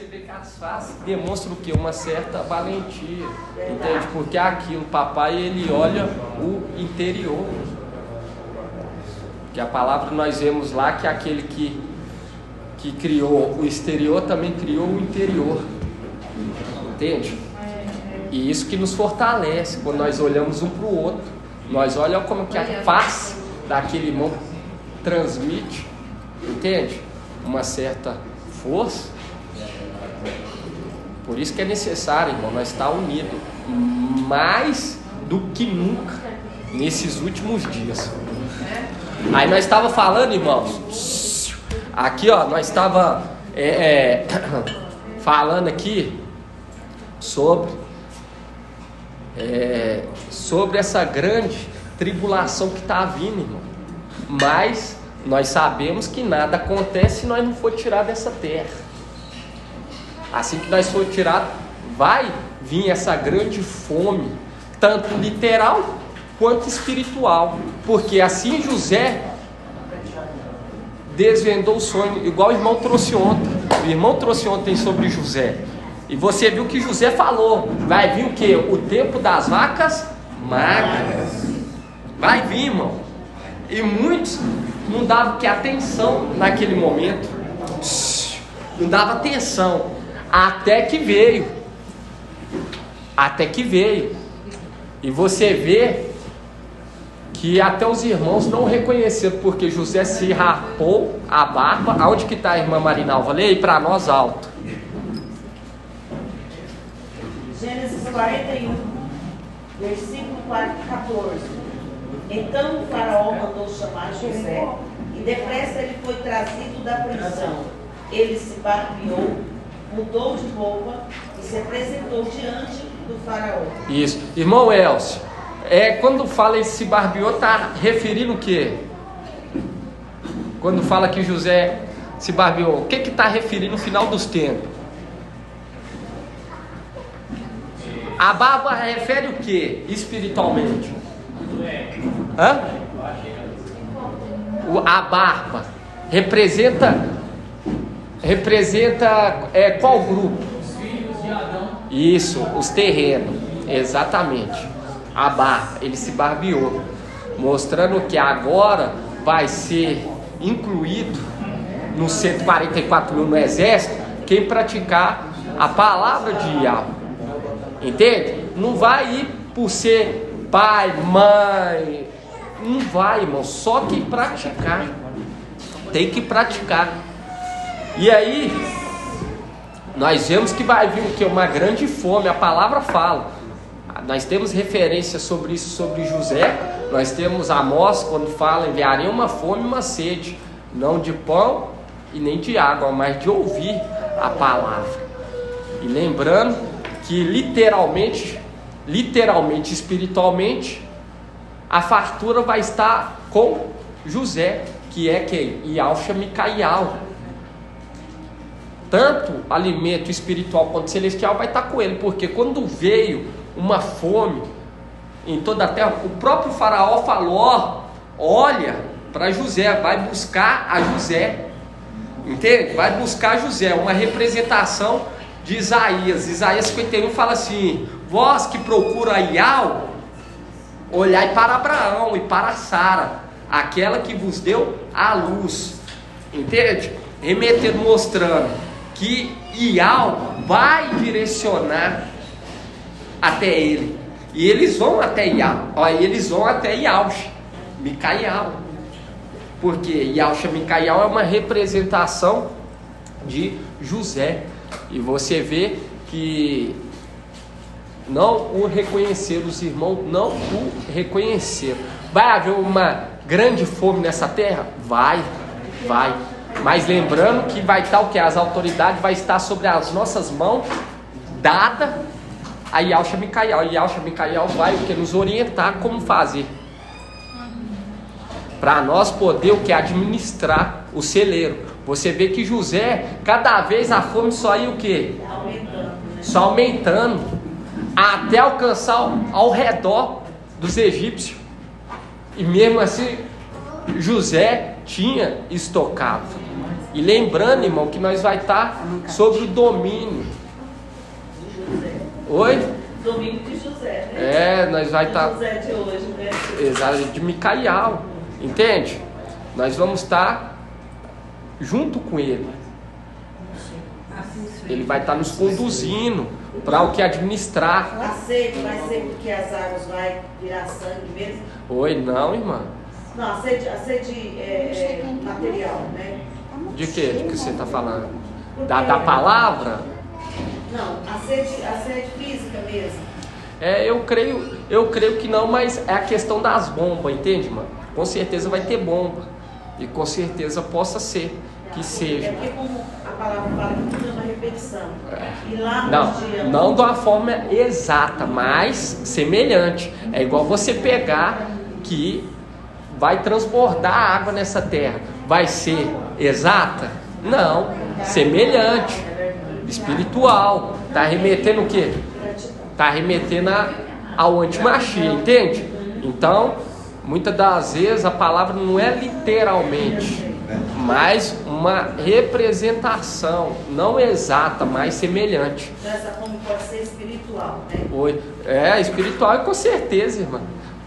você vê que as faces demonstram o quê? Uma certa valentia, entende? Porque aquilo, papai, ele olha o interior. Que a palavra nós vemos lá que aquele que criou o exterior também criou o interior, entende? E isso que nos fortalece quando nós olhamos um para o outro. Nós olhamos como que a face daquele irmão transmite, entende? Uma certa força. Por isso que é necessário, irmão, nós estar unidos mais do que nunca nesses últimos dias. Aí nós estava falando, irmãos, aqui ó, nós estava falando aqui sobre essa grande tribulação que está vindo, irmão. Mas nós sabemos que nada acontece se nós não for tirar dessa terra. Assim que nós for tirar, vai vir essa grande fome, tanto literal quanto espiritual. Porque assim José desvendou o sonho, igual o irmão trouxe ontem. O irmão trouxe ontem sobre José. E você viu que José falou, vai vir o quê? O tempo das vacas magras. Vai vir, irmão. E muitos não davam que atenção naquele momento. Não dava atenção. Até que veio. Até que veio. E você vê que até os irmãos não reconheceram, porque José se rapou a barba. Aonde que está a irmã Marinalva? Leia aí para nós alto. Gênesis 41, versículo 14. Então o faraó mandou chamar José, e depressa ele foi trazido da prisão. Ele se barbeou, mudou de roupa e se apresentou diante do faraó. Isso. Irmão Elcio, quando fala ele se barbeou, está referindo o quê? Quando fala que José se barbeou, o que está referindo no final dos tempos? A barba refere o que espiritualmente? A barba representa qual grupo? Os filhos de Adão. Isso, os terrenos, exatamente. A barba, ele se barbeou, mostrando que agora vai ser incluído nos 144 mil no exército quem praticar a palavra de Yahweh. Entende? Não vai ir por ser pai, mãe. Não vai, irmão. Só que praticar. Tem que praticar. E aí, nós vemos que vai vir o quê? Uma grande fome. A palavra fala. Nós temos referência sobre isso, sobre José. Nós temos Amós, quando fala, enviarei uma fome e uma sede. Não de pão e nem de água, mas de ouvir a palavra. E lembrando que literalmente, espiritualmente, a fartura vai estar com José, que é quem? Yalcha Micaial. Tanto alimento espiritual quanto celestial vai estar com ele, porque quando veio uma fome em toda a terra, o próprio faraó falou, olha para José, vai buscar a José, entende? Vai buscar José, uma representação de Isaías. Isaías 51 fala assim: vós que procura Yahweh, olhai para Abraão e para Sara, aquela que vos deu a luz, entende? Remetendo, mostrando que Yahweh vai direcionar até ele, e eles vão até Yahweh, eles vão até Yalcha Micaial, porque Yalcha Micaial é uma representação de José. E você vê que não o reconheceram, os irmãos não o reconheceram. Vai haver uma grande fome nessa terra? Vai. Mas lembrando que vai estar o que? As autoridades vai estar sobre as nossas mãos, dada a Yalcha Micaial. E Yalcha Micaial vai o que? Nos orientar como fazer. Para nós poder o que? Administrar o celeiro. Você vê que José, cada vez a fome só ia o quê? Só aumentando. Até alcançar ao redor dos egípcios. E mesmo assim, José tinha estocado. E lembrando, irmão, que nós vai estar sobre o domínio. Oi? Domínio de José, né? Nós vai estar... José de hoje, né? Exato, de Micael, entende? Nós vamos estar junto com ele. Ele vai estar nos conduzindo para o que administrar. A sede vai ser porque as águas vai virar sangue mesmo? Oi, não, irmã. Não, a sede é material, né? De que você está falando? Da palavra? Não, a sede física mesmo. Eu creio que não, mas é a questão das bombas, entende, mano? Com certeza vai ter bomba. E com certeza possa ser que seja. É porque como a palavra fala que tudo é uma repetição. E lá não de uma forma exata, mas semelhante. É igual você pegar que vai transbordar água nessa terra. Vai ser exata? Não. Semelhante. Espiritual. Está remetendo o quê? Está remetendo ao antimachia, entende? Então, muitas das vezes a palavra não é literalmente, mas uma representação, não exata, mas semelhante. Essa como pode ser espiritual, né? Espiritual com certeza, irmã.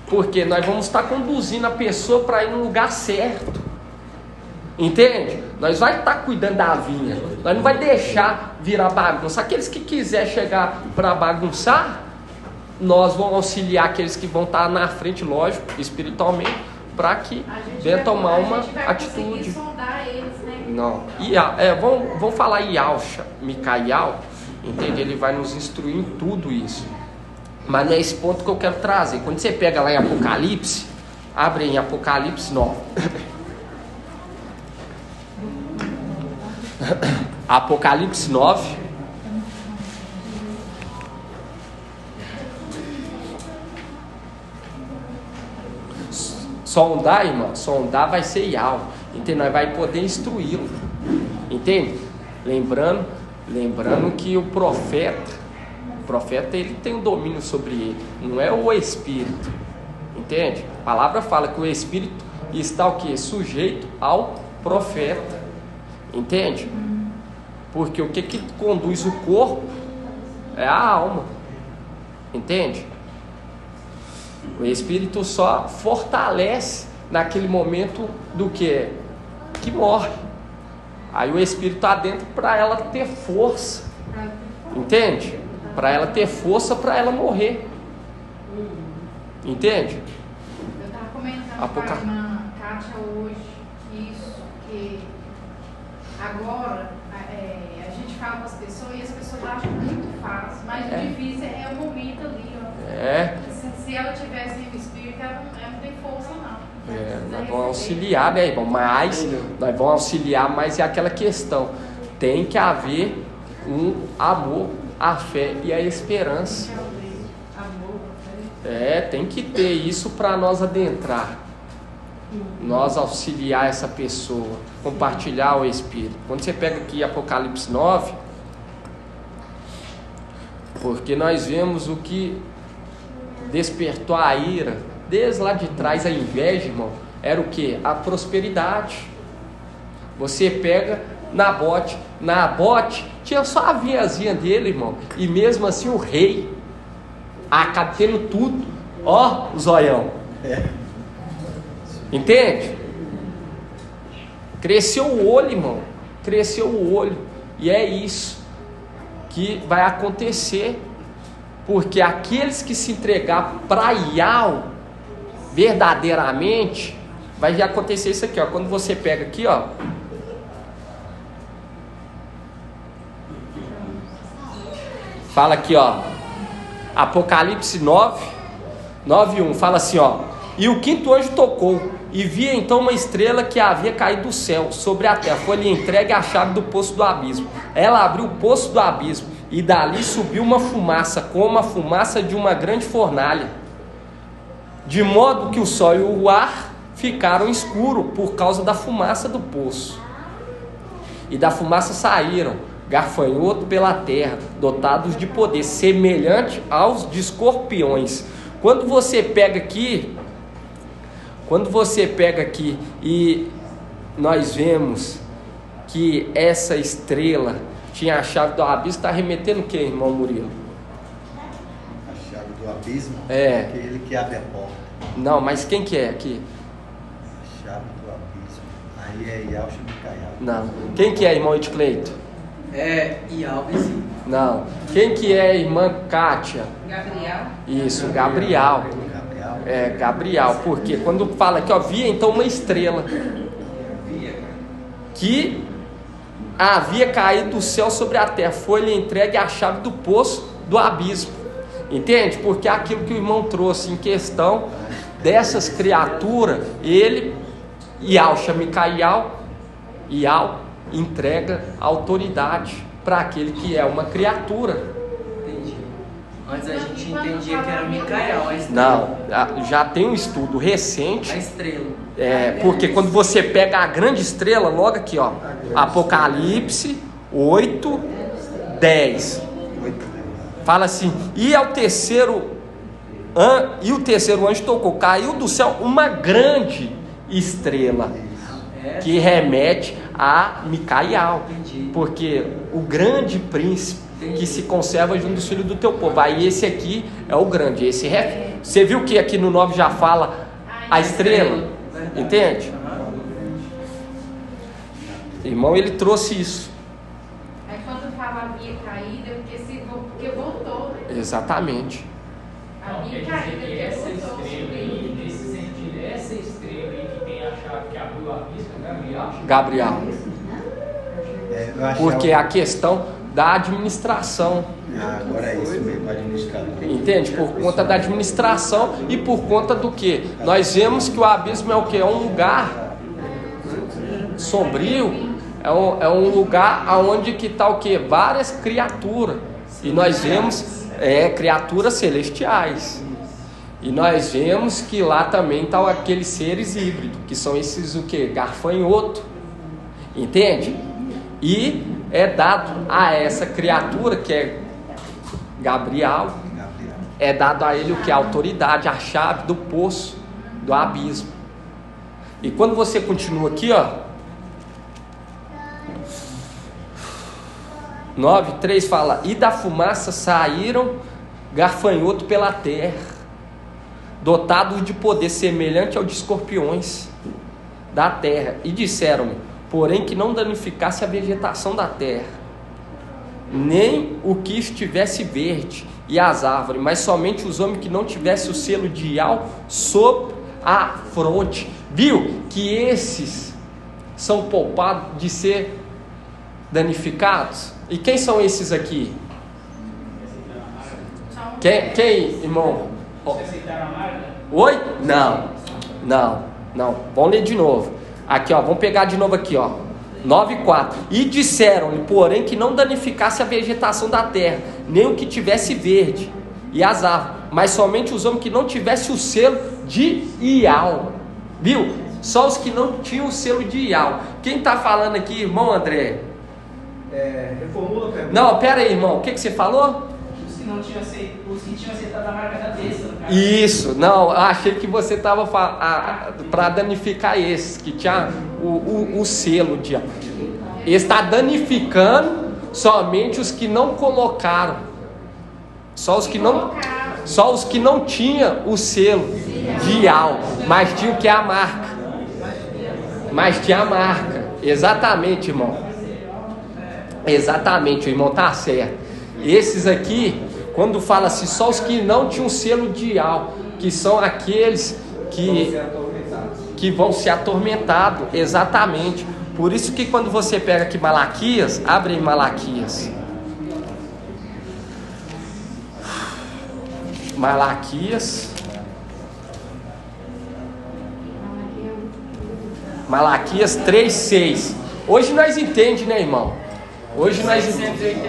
Porque nós vamos estar conduzindo a pessoa para ir no lugar certo. Entende? Nós vai estar cuidando da vinha. Nós não vai deixar virar bagunça. Aqueles que quiser chegar para bagunçar, nós vamos auxiliar aqueles que vão estar na frente, lógico, espiritualmente, para que venham tomar uma atitude. Sondar eles, né? Não. Vamos falar Yalcha, Micael, entende? Ele vai nos instruir em tudo isso. Mas não é esse ponto que eu quero trazer. Quando você pega lá em Apocalipse, abre em Apocalipse 9. Apocalipse 9. Sondar, irmão, sondar vai ser Yahweh, entende? Nós vai poder instruí-lo, entende? Lembrando que o profeta ele tem um domínio sobre ele, não é o espírito, entende? A palavra fala que o espírito está o quê? Sujeito ao profeta, entende? Porque o que conduz o corpo é a alma, entende? O espírito só fortalece naquele momento do que morre. Aí o espírito está dentro para ela ter força, entende? Para ela ter força para ela morrer, entende? Eu estava comentando com a irmã Kátia hoje que agora a gente fala com as pessoas e as pessoas acham muito fácil, mas o difícil é o momento ali, ó. Se ela tivesse o espírito, ela não tem força, não. Nós vamos auxiliar, né, irmão? Mas nós vamos auxiliar, mas é aquela questão: tem que haver um amor, a fé e a esperança. Tem que ter isso para nós adentrar, nós auxiliar essa pessoa, compartilhar o Espírito. Quando você pega aqui Apocalipse 9, porque nós vemos o que despertou a ira, desde lá de trás, a inveja, irmão, era o que? A prosperidade. Você pega Nabote tinha só a vinhazinha dele, irmão, e mesmo assim o rei acaba tendo tudo, ó, o zoião, entende? Cresceu o olho, irmão, cresceu o olho, e é isso que vai acontecer, porque aqueles que se entregar para Yahweh verdadeiramente, vai acontecer isso aqui, ó. Quando você pega aqui, ó, fala aqui, ó, Apocalipse 9:1, fala assim, ó: e o quinto anjo tocou, e via então uma estrela que havia caído do céu sobre a terra, foi-lhe entregue a chave do poço do abismo. Ela abriu o poço do abismo, e dali subiu uma fumaça, como a fumaça de uma grande fornalha, de modo que o sol e o ar ficaram escuros por causa da fumaça do poço. E da fumaça saíram gafanhotos pela terra, dotados de poder, semelhante aos de escorpiões. Quando você pega aqui e nós vemos que essa estrela tinha a chave do abismo, está remetendo o que, irmão Murilo? A chave do abismo? É. Aquele que abre a porta. Não, mas quem que é aqui? A chave do abismo. Aí é Yalcha Micael. Não. Quem que é, irmão Edcleito? É, e Alves. Não. Quem que é, irmã Kátia? Gabriel. Isso, Gabriel. Gabriel. É, Gabriel. Porque quando fala aqui, ó, via então uma estrela que havia caído do céu sobre a terra, foi-lhe entregue a chave do poço do abismo. Entende? Porque aquilo que o irmão trouxe em questão dessas criaturas, ele, Yalcha Micael, entrega autoridade para aquele que é uma criatura. Entendi. Antes a gente entendia que era Micael, a estrela. Não, já tem um estudo recente. A estrela. Porque quando você pega a grande estrela, logo aqui, ó, Apocalipse 8, 10. Fala assim: e o terceiro anjo tocou, caiu do céu uma grande estrela, que remete a Micael, porque o grande príncipe que se conserva junto dos filhos do teu povo. Aí esse aqui é o grande, você viu que aqui no 9 já fala a estrela, entende? Irmão, ele trouxe isso. Aí quando fala havia caído, é porque voltou, né? Exatamente. Havia caído, porque essa voltou. estrela aí, nesse sentido, essa estrela aí que tem a chave que abriu o abismo, é Gabriel. Eu achava... Porque a questão da administração. Agora é isso mesmo, administrador. Entende? Por conta da administração e por conta do que? Nós vemos que o abismo é o que? É um lugar sombrio, é um lugar onde que está o que? Várias criaturas. E nós vemos criaturas celestiais. E nós vemos que lá também estão aqueles seres híbridos, que são esses o que? Garfanhoto. Entende? E é dado a essa criatura que é Gabriel, é dado a ele o que? A autoridade, a chave do poço, do abismo. E quando você continua aqui, ó, 9:3 fala: e da fumaça saíram garfanhoto pela terra, dotados de poder semelhante ao de escorpiões da terra, e disseram-me, porém, que não danificasse a vegetação da terra, nem o que estivesse verde e as árvores, mas somente os homens que não tivessem o selo de Ial sobre a fronte. Viu que esses são poupados de ser danificados? E quem são esses aqui? Quem, irmão? Oi? Não. Vamos ler de novo. Aqui, ó, vamos pegar de novo aqui, ó. 9:4. E disseram-lhe, porém, que não danificasse a vegetação da terra, nem o que tivesse verde e as árvores, mas somente os homens que não tivessem o selo de Ial. Viu? Só os que não tinham o selo de Ial. Quem está falando aqui, irmão André? Reformula a pergunta. Não, pera aí, irmão. O que você falou? Os que tinham aceitado a marca da besta, no caso. Isso, não, achei que você estava para danificar esses, que tinha o selo de... Está danificando somente os que não colocaram, só os que não tinham o selo de Ial, mas tinha o que é a marca. Exatamente, irmão. Exatamente, o irmão está certo. Esses aqui, quando fala assim, só os que não tinham selo de Ial, que são aqueles que vão ser atormentados, exatamente. Por isso que quando você pega aqui Malaquias, abre em Malaquias. Malaquias 3:6. Hoje nós entendemos, né, irmão? Hoje nós entendemos.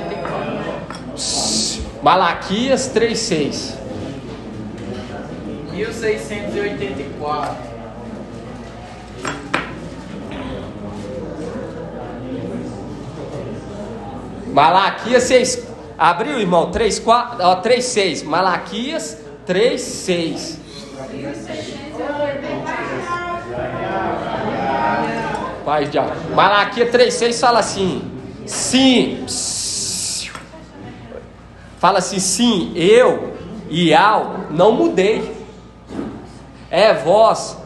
Malaquias 3:6. 1684. Malaquias 6. Abriu, irmão? 3:6. Malaquias 3:6. Paz de amor. Malaquias 3,6 fala assim: sim. Fala assim: sim, eu e não mudei. É vós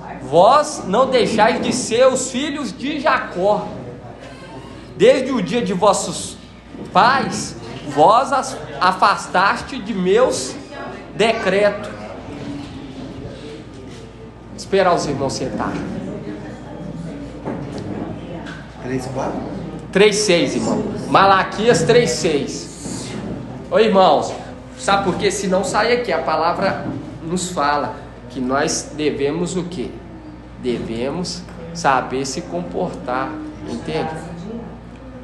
não deixais de ser os filhos de Jacó. Desde o dia de vossos pais, vós afastaste de meus decretos. Esperar os irmãos sentar. 3:4? 3,6, irmão. Malaquias 3,6. Ô irmãos, sabe por quê? Se não sai aqui, a palavra nos fala que nós devemos o quê? Devemos saber se comportar, entende?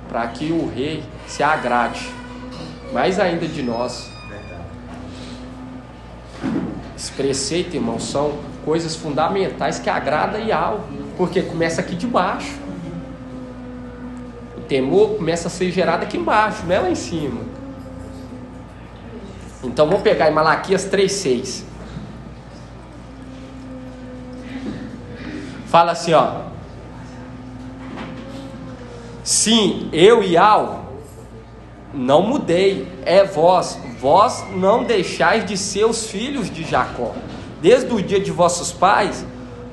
Para que o rei se agrade mais ainda de nós. Esse preceito, irmão, são coisas fundamentais que agradam Yahweh, porque começa aqui de baixo. O temor começa a ser gerado aqui embaixo, não é lá em cima. Então vamos pegar em Malaquias 3,6. Fala assim, ó: sim, eu e não mudei, é vós não deixais de ser os filhos de Jacó. Desde o dia de vossos pais,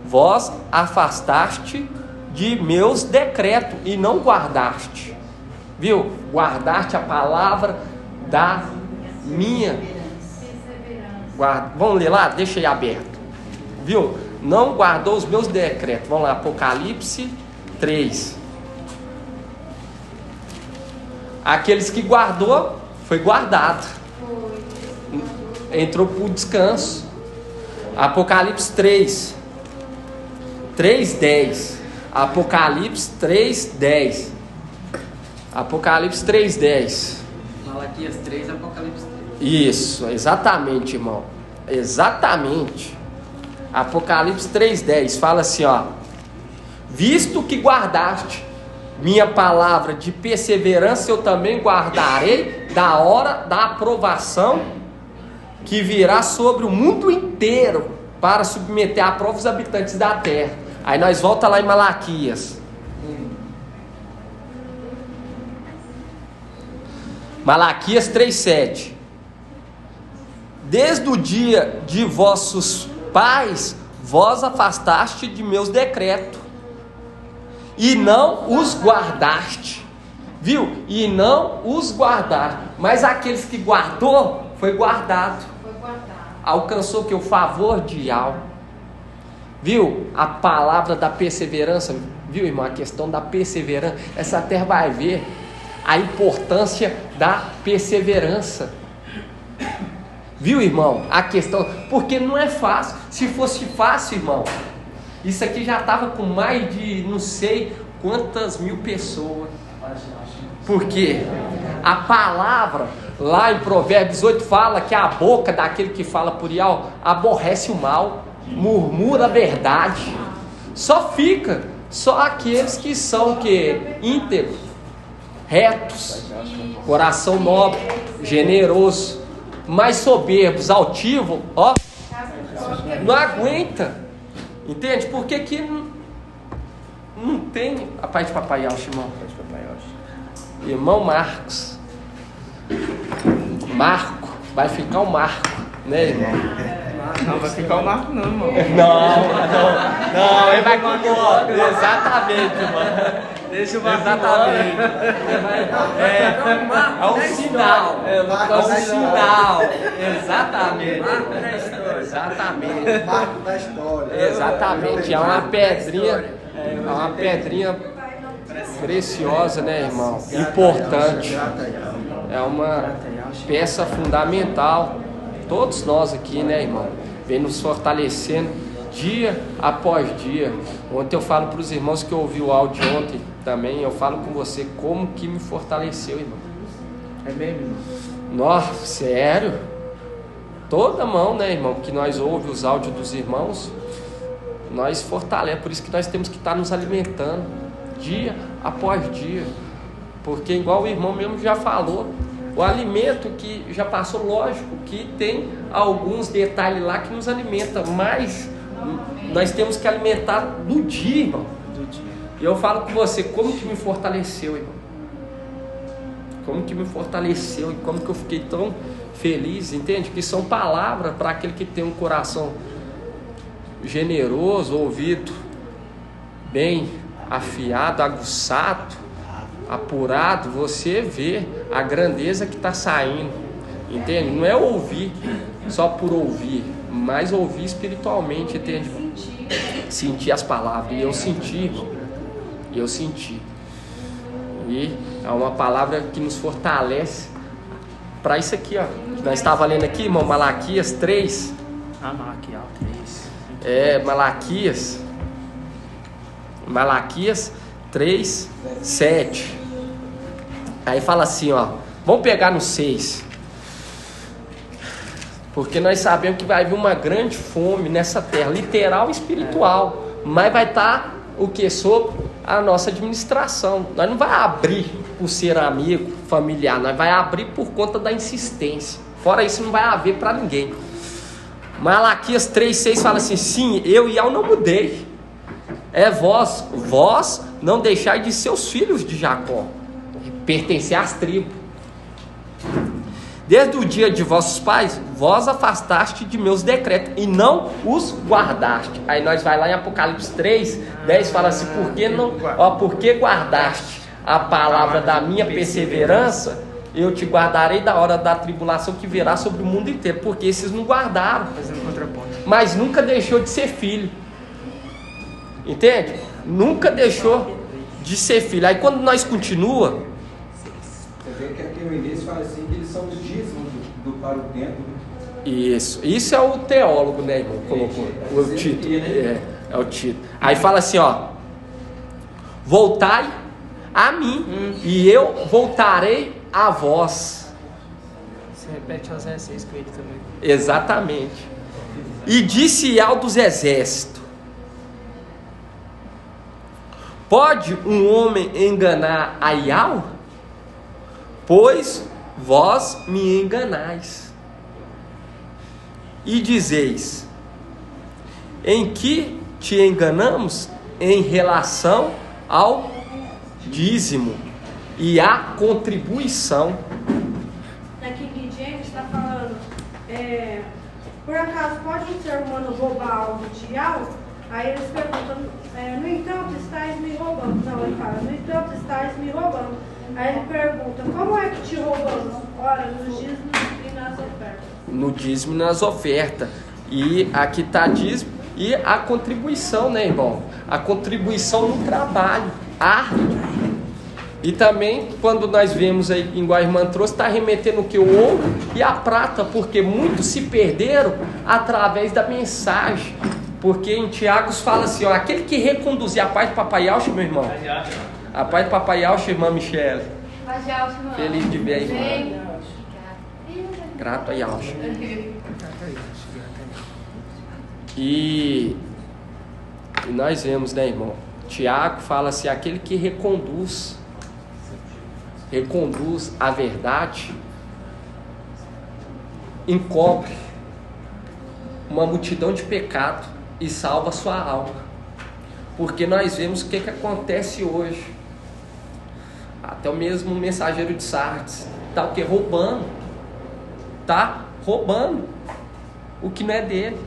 vós afastaste de meus decretos e não guardaste. Viu? Guardaste a palavra da minha. Vamos ler lá? Deixa aí aberto. Viu? Não guardou os meus decretos. Vamos lá, Apocalipse 3. Aqueles que guardou, foi guardado. Entrou para o descanso. Apocalipse 3. 3:10. Apocalipse 3:10. Apocalipse 3:10. Malaquias 3, Apocalipse 3. Isso, exatamente, irmão. Exatamente. Apocalipse 3:10 fala assim, ó: visto que guardaste minha palavra de perseverança, eu também guardarei da hora da aprovação que virá sobre o mundo inteiro para submeter à prova os habitantes da terra. Aí nós volta lá em Malaquias. Malaquias 3:7. Desde o dia de vossos pais, vós afastaste de meus decretos e não os guardaste. Viu? E não os guardaste. Mas aqueles que guardou, foi guardado. Alcançou que o favor de Yahweh. Viu? A palavra da perseverança. Viu, irmão? A questão da perseverança. Essa terra vai ver a importância da perseverança. Viu, irmão? A questão, porque não é fácil. Se fosse fácil, irmão, isso aqui já estava com mais de não sei quantas mil pessoas. Porque a palavra lá em Provérbios 8 fala que a boca daquele que fala por Yahweh aborrece o mal, murmura a verdade. Só aqueles que são o quê? Íntegros, retos, coração nobre, generoso. Mais soberbos, altivos, ó, não aguenta. Entende? Porque que não tem a paz de Papai Yahweh, irmão. Irmão Marcos. Marco, vai ficar o Marco, né, irmão? Não vai ficar o Marco não, irmão. Não, ele vai com o outro. Exatamente, irmão. Deixa o Marco. Exatamente. É um sinal. É um sinal. Exatamente. Exatamente. Marco da história. Exatamente. É uma pedrinha. É uma pedrinha preciosa, né, irmão? Importante. É uma peça fundamental. Todos nós aqui, né, irmão? Vem nos fortalecendo dia após dia. Ontem eu falo para os irmãos que eu ouvi o áudio ontem também, eu falo com você como que me fortaleceu, irmão. É mesmo, irmão? Nossa, sério? Toda mão, né, irmão, que nós ouvimos os áudios dos irmãos, nós fortalecemos. Por isso que nós temos que estar nos alimentando dia após dia. Porque igual o irmão mesmo já falou, o alimento que já passou, lógico que tem alguns detalhes lá que nos alimentam, mas nós temos que alimentar do dia, irmão. E eu falo com você, como que me fortaleceu, irmão? Como que me fortaleceu e como que eu fiquei tão feliz, entende? Que são palavras para aquele que tem um coração generoso, ouvido bem afiado, aguçado, apurado. Você vê a grandeza que está saindo, entende? Não é ouvir só por ouvir, mas ouvir espiritualmente, entende? Sentir as palavras. E eu senti, irmão. Eu senti. E é uma palavra que nos fortalece para isso aqui, ó. Nós estávamos lendo aqui, irmão, Malaquias 3. Malaquias 3. Malaquias 3, 7. Aí fala assim, ó. Vamos pegar no 6. Porque nós sabemos que vai vir uma grande fome nessa terra, literal e espiritual. Mas vai estar o que? Sobre a nossa administração. Nós não vai abrir por ser amigo, familiar. Nós vai abrir por conta da insistência. Fora isso, não vai haver para ninguém. Malaquias 3,6 fala assim: sim, eu e não mudei. É vós não deixai de ser os filhos de Jacó, pertencer às tribos. Desde o dia de vossos pais, vós afastaste de meus decretos e não os guardaste. Aí nós vai lá em Apocalipse 3:10, fala assim: por que guardaste a palavra da minha perseverança? Eu te guardarei da hora da tribulação que virá sobre o mundo inteiro. Porque esses não guardaram, mas nunca deixou de ser filho. Entende? Nunca deixou de ser filho. Aí quando nós continua, você vê que aqui no início fala assim que eles são os dízimos para o templo. Isso é o teólogo, né, irmão? Colocou o título. É o título. Aí fala assim, ó: voltai a mim e eu voltarei a vós. Você repete Oséias 6 com ele também. Exatamente. E disse ao dos exércitos: pode um homem enganar a Iau? Pois vós me enganais. E dizeis: em que te enganamos? Em relação ao dízimo e à contribuição. Aqui King James está falando, por acaso pode um ser humano roubar algo de Iau? Aí eles perguntam, no entanto estáis me roubando. Não, ele fala, no entanto estáis me roubando. Aí ele pergunta, como é que te roubamos? Ora, nos dízimos e nas ofertas. No dízimo e nas ofertas. E aqui está dízimo e a contribuição, né, irmão? A contribuição no trabalho árduo. E também, quando nós vemos aí, igual a irmã trouxe, está remetendo o que? O ouro e a prata, porque muitos se perderam através da mensagem. Porque em Tiago fala assim, ó: aquele que reconduzir a paz de Papai Yauch, meu irmão. A paz de Papai Yauch, irmã Michele. Feliz de ver a irmã. Grato a Yauch. E nós vemos, né, irmão? Tiago fala assim: aquele que reconduz a verdade, encobre uma multidão de pecado e salva a sua alma. Porque nós vemos o que acontece hoje. Até o mesmo mensageiro de Sardes está o que? Roubando. Está roubando o que não é dele.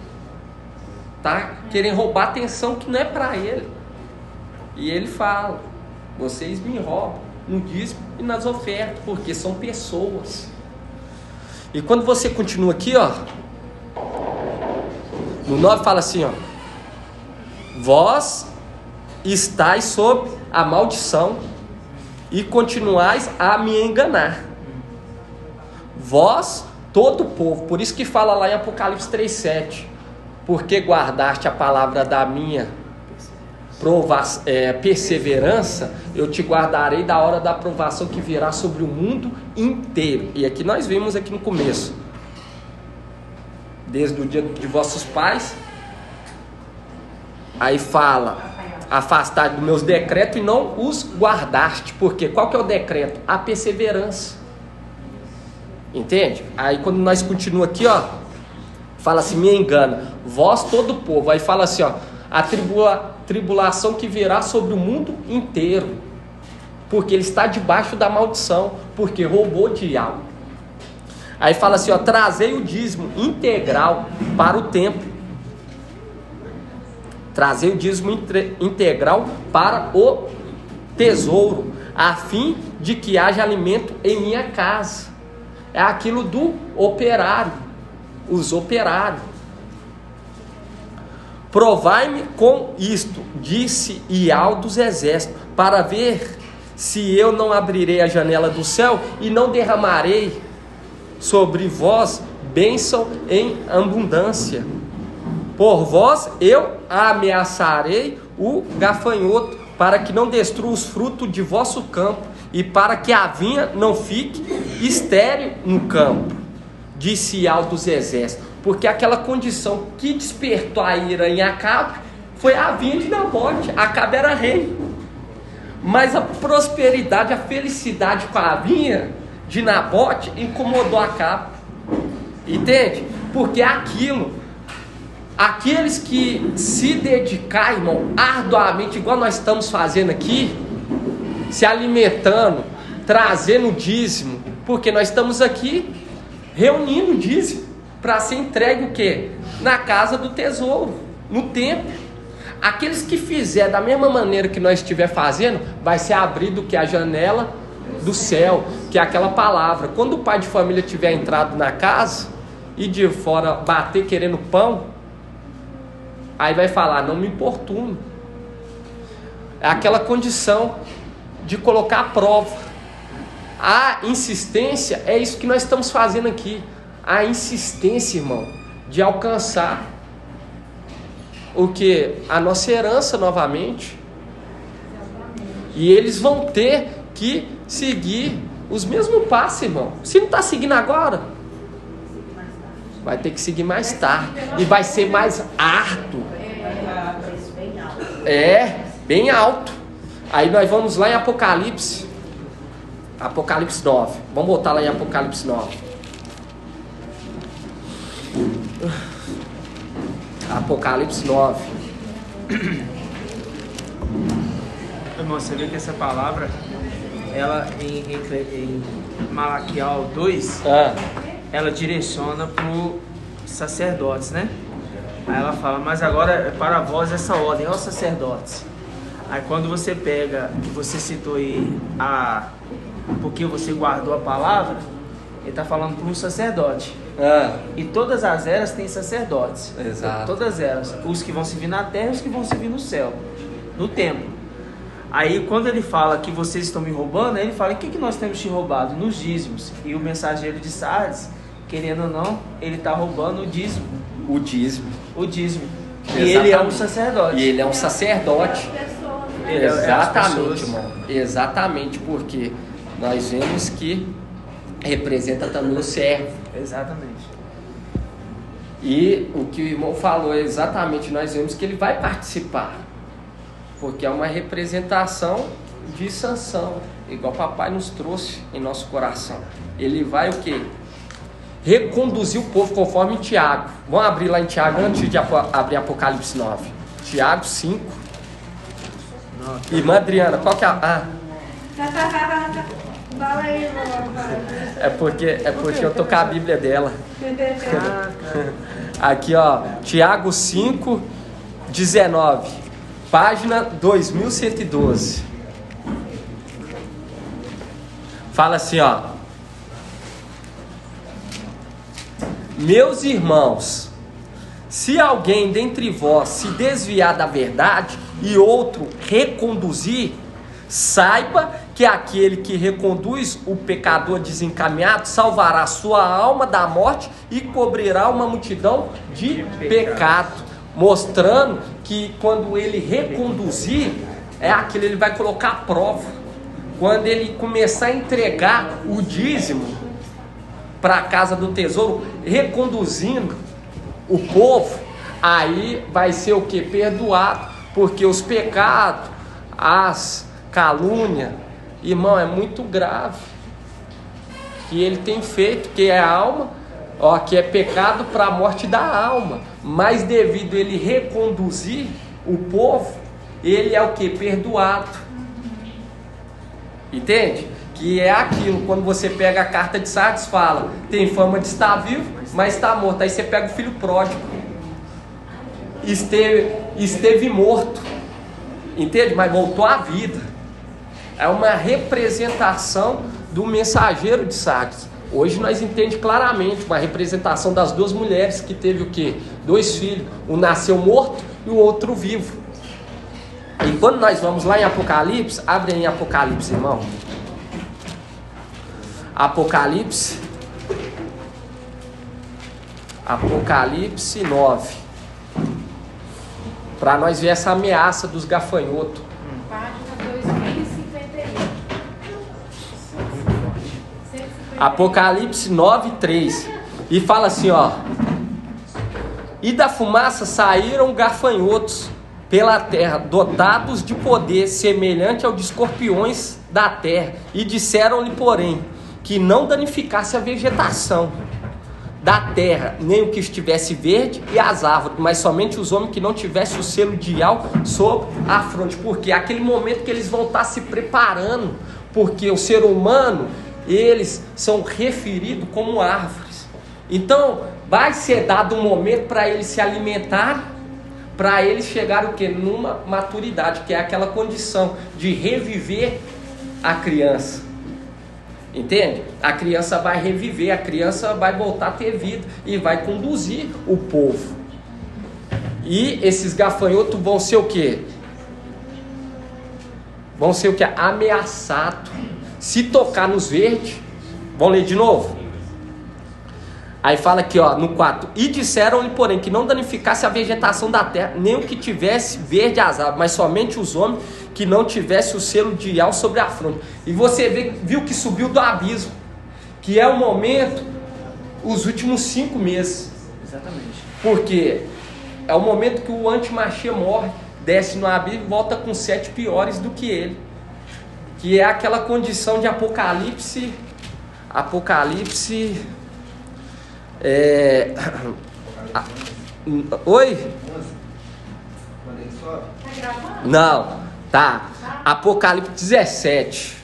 Está querendo roubar a atenção que não é para ele. E ele fala: vocês me roubam no dízimo e nas ofertas, porque são pessoas. E quando você continua aqui, ó, no 9 fala assim, ó: vós estáis sob a maldição e continuais a me enganar. Vós, todo o povo. Por isso que fala lá em Apocalipse 3:7: porque guardaste a palavra da minha perseverança, eu te guardarei da hora da provação que virá sobre o mundo inteiro. E aqui nós vimos aqui no começo, desde o dia de vossos pais. Aí fala: afastar dos meus decretos e não os guardaste. Porque qual que é o decreto? A perseverança. Entende? Aí quando nós continuamos aqui, ó, fala assim: me engana, vós todo o povo. Aí fala assim, ó: tribulação que virá sobre o mundo inteiro, porque ele está debaixo da maldição, porque roubou de algo. Aí fala assim, ó, trazei o dízimo integral para o templo. Trazei o dízimo integral para o tesouro, a fim de que haja alimento em minha casa. É aquilo do operário, os operários. Provai-me com isto, disse Ial dos exércitos, para ver se eu não abrirei a janela do céu e não derramarei sobre vós bênção em abundância. Por vós eu ameaçarei o gafanhoto, para que não destrua os frutos de vosso campo, e para que a vinha não fique estéril no campo, disse Ial dos exércitos. Porque aquela condição que despertou a ira em Acabe foi a vinha de Nabote. Acabe era rei, mas a prosperidade, a felicidade com a vinha de Nabote incomodou Acabe. Entende? Porque aqueles que se dedicar, irmão, arduamente, igual nós estamos fazendo aqui, se alimentando, trazendo dízimo, porque nós estamos aqui reunindo dízimo para ser entregue o quê? Na casa do tesouro, no templo. Aqueles que fizer da mesma maneira que nós estiver fazendo, vai ser abrido que a janela do céu, que é aquela palavra. Quando o pai de família tiver entrado na casa e de fora bater querendo pão, aí vai falar, não me importune. É aquela condição de colocar a prova. A insistência é isso que nós estamos fazendo aqui. A insistência, irmão, de alcançar o que? A nossa herança novamente. E eles vão ter que seguir os mesmos passos, irmão. Se não está seguindo agora, vai ter que seguir mais tarde. E vai ser mais árduo. É, bem alto. Aí nós vamos lá em Apocalipse. Apocalipse 9. Vamos voltar lá em Apocalipse 9. Apocalipse 9. Irmão, você vê que essa palavra, ela em Malaquial 2, ela direciona para os sacerdotes, né? Aí ela fala, mas agora é para vós essa ordem, ó sacerdotes. Aí quando você pega, você citou aí porque você guardou a palavra, ele está falando para um sacerdote. E todas as eras têm sacerdotes. Exato. Todas elas. Os que vão servir na terra e os que vão servir no céu, no templo. Aí quando ele fala que vocês estão me roubando, ele fala, o que nós temos te roubado? Nos dízimos. E o mensageiro de Sardes, querendo ou não, ele está roubando o dízimo. O dízimo. E ele é um sacerdote. E ele é um sacerdote. Exatamente, irmão. Exatamente, porque nós vemos que representa também o servo. Exatamente. E o que o irmão falou é exatamente, nós vemos que ele vai participar, porque é uma representação de sanção, igual o papai nos trouxe em nosso coração. Ele vai o quê? Reconduzir o povo conforme Tiago. Vamos abrir lá em Tiago antes de abrir Apocalipse 9. Tiago 5. Irmã Adriana, qual que é a... Fala aí, É porque eu tô com a Bíblia dela. Aqui, ó, Tiago 5, 19, página 2112. Fala assim, ó: meus irmãos, se alguém dentre vós se desviar da verdade e outro reconduzir, saiba que aquele que reconduz o pecador desencaminhado salvará sua alma da morte e cobrirá uma multidão de pecado. Mostrando que quando ele reconduzir, é aquele, ele vai colocar a prova. Quando ele começar a entregar o dízimo para a casa do tesouro, reconduzindo o povo, aí vai ser o que? Perdoado, porque os pecados, as calúnias, irmão, é muito grave que ele tem feito, que é a alma, ó, que é pecado para a morte da alma, mas devido a ele reconduzir o povo, ele é o que? Perdoado. Entende? Que é aquilo, quando você pega a carta de Sardes, fala, tem fama de estar vivo, mas está morto. Aí você pega o filho pródigo, esteve morto, entende? Mas voltou à vida. É uma representação do mensageiro de Sardes. Hoje nós entendemos claramente uma representação das duas mulheres que teve o quê? 2 filhos, um nasceu morto e o outro vivo. E quando nós vamos lá em Apocalipse, abre aí em Apocalipse, irmão. Apocalipse 9, para nós ver essa ameaça dos gafanhotos. Página 2051. Apocalipse 9:3, e fala assim, ó: e da fumaça saíram gafanhotos pela terra, dotados de poder semelhante ao de escorpiões da terra, e disseram-lhe, porém, que não danificasse a vegetação da terra, nem o que estivesse verde e as árvores, mas somente os homens que não tivessem o selo de Ial sobre a fronte. Porque é aquele momento que eles vão estar se preparando, porque o ser humano, eles são referidos como árvores. Então vai ser dado um momento para eles se alimentarem, para eles chegarem o quê? Numa maturidade, que é aquela condição de reviver a criança. Entende? A criança vai reviver, a criança vai voltar a ter vida e vai conduzir o povo. E esses gafanhotos vão ser o quê? Vão ser o quê? Ameaçados. Se tocar nos verdes, vamos ler de novo? Aí fala aqui, ó, no 4. E disseram-lhe, porém, que não danificasse a vegetação da terra, nem o que tivesse verde as árvores, mas somente os homens que não tivesse o selo de Ial sobre a fronte. E você viu que subiu do abismo, que é o momento, os últimos 5 meses. Exatamente. Porque é o momento que o antimachia morre, desce no abismo e volta com 7 piores do que ele. Que é aquela condição de Apocalipse. Oi? Não. Tá, Apocalipse 17.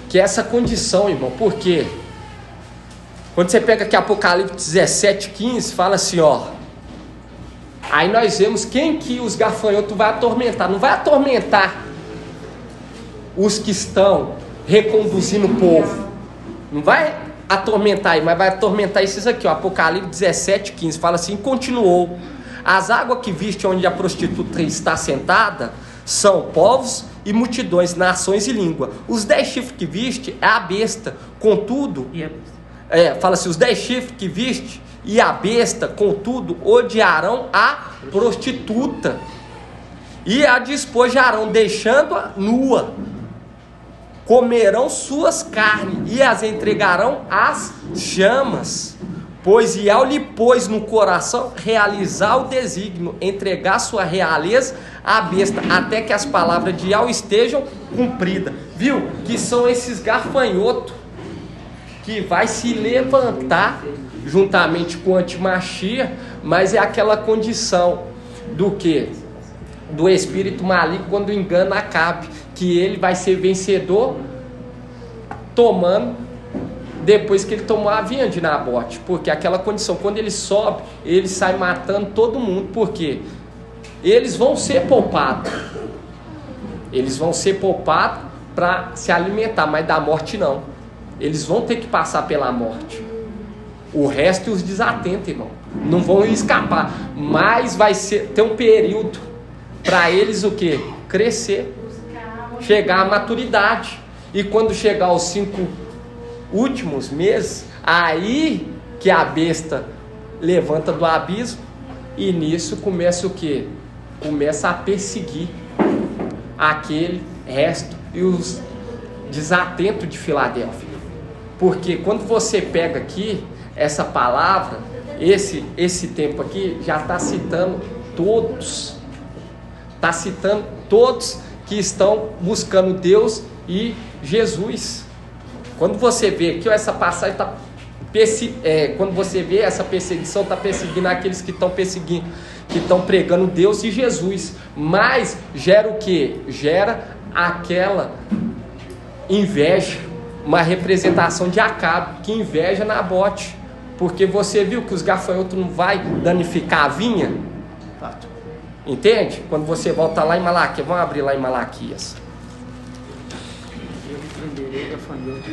Que é essa condição, irmão. Por quê? Quando você pega aqui Apocalipse 17:15, fala assim, ó. Aí nós vemos quem que os gafanhotos vai atormentar. Não vai atormentar os que estão reconduzindo o povo. Não vai atormentar aí, mas vai atormentar esses aqui, ó. Apocalipse 17:15 fala assim: continuou: as águas que viste onde a prostituta está sentada são povos e multidões, nações e língua. Os 10 chifres que viste é a besta, contudo, fala assim: os 10 chifres que viste e a besta, contudo, odiarão a prostituta e a despojarão, deixando-a nua. Comerão suas carnes e as entregarão às chamas, pois Ial lhe pôs no coração realizar o desígnio, entregar sua realeza à besta, até que as palavras de Ial estejam cumpridas. Viu? Que são esses gafanhotos que vai se levantar juntamente com o antimachia, mas é aquela condição do que? Do espírito maligno, quando engana Acabe, que ele vai ser vencedor tomando, depois que ele tomou a vinha de Nabote, porque aquela condição, quando ele sobe, ele sai matando todo mundo, porque eles vão ser poupados, para se alimentar, mas da morte não, eles vão ter que passar pela morte. O resto os desatentos, irmão, não vão escapar, mas vai ter um período para eles o que? Crescer, chegar à maturidade. E quando chegar aos 5 últimos meses, aí que a besta levanta do abismo, e nisso começa o que? Começa a perseguir aquele resto e os desatentos de Filadélfia. Porque quando você pega aqui essa palavra, esse tempo aqui já está citando todos. Está citando todos que estão buscando Deus e Jesus. Quando você vê aqui, essa passagem está quando você vê essa perseguição, está perseguindo aqueles que estão perseguindo, que estão pregando Deus e Jesus. Mas gera o quê? Gera aquela inveja, uma representação de Acabe, que inveja Nabote. Porque você viu que os gafanhotos não vai danificar a vinha? Fato. Entende? Quando você volta lá em Malaquias, vamos abrir lá em Malaquias. Eu repreenderei gafanhoto.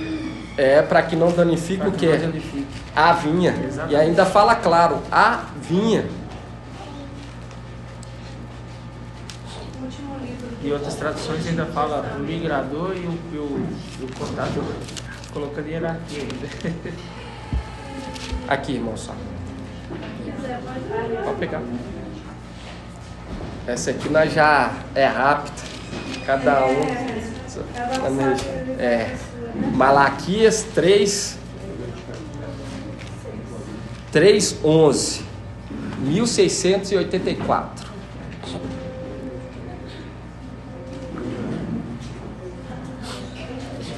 Para que não danifique o quê? Danifique. A vinha. Exatamente. E ainda fala claro, a vinha. Último livro. E outras traduções ainda fala o migrador e o cortador. Colocando hierarquia ainda. Aqui, irmão, só. Se quiser, Pode pegar. Essa aqui nós já é rápida. Cada um. Malaquias 3:11, 1684.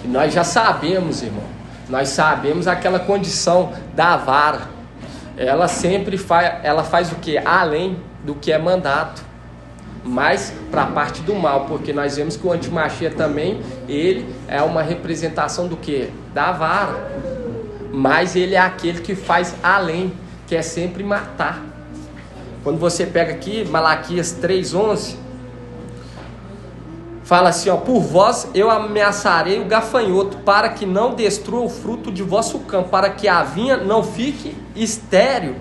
E nós já sabemos, irmão. Nós sabemos aquela condição da vara. Ela sempre faz o que? Além do que é mandado. Mas para a parte do mal, porque nós vemos que o antimachia também, ele é uma representação do que? Da vara. Mas ele é aquele que faz além, que é sempre matar. Quando você pega aqui Malaquias 3:11, fala assim, ó: por vós eu ameaçarei o gafanhoto, para que não destrua o fruto de vosso campo, para que a vinha não fique estéril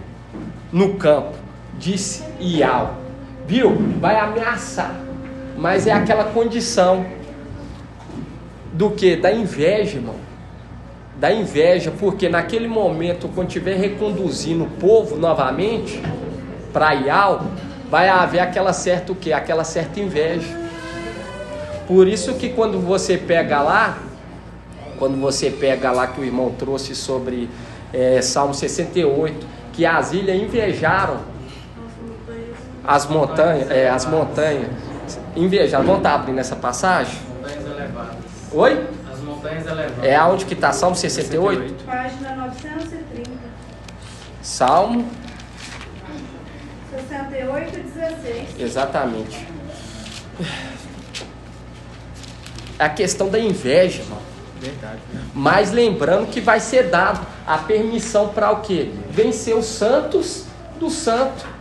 no campo, disse Ial. Viu? Vai ameaçar. Mas é aquela condição do que? Da inveja, irmão. Da inveja, porque naquele momento, quando estiver reconduzindo o povo novamente para Ial, vai haver aquela certa o quê? Aquela certa inveja. Por isso que quando você pega lá que o irmão trouxe sobre Salmo 68, que as ilhas invejaram as montanhas, invejaram. Vamos estar abrindo essa passagem? Montanhas elevadas. Oi? As montanhas elevadas. É aonde que está Salmo 68? Página 930. Salmo 68:16. Exatamente. É a questão da inveja, irmão. Verdade. Mas lembrando que vai ser dado a permissão para o quê? Vencer os santos do santo.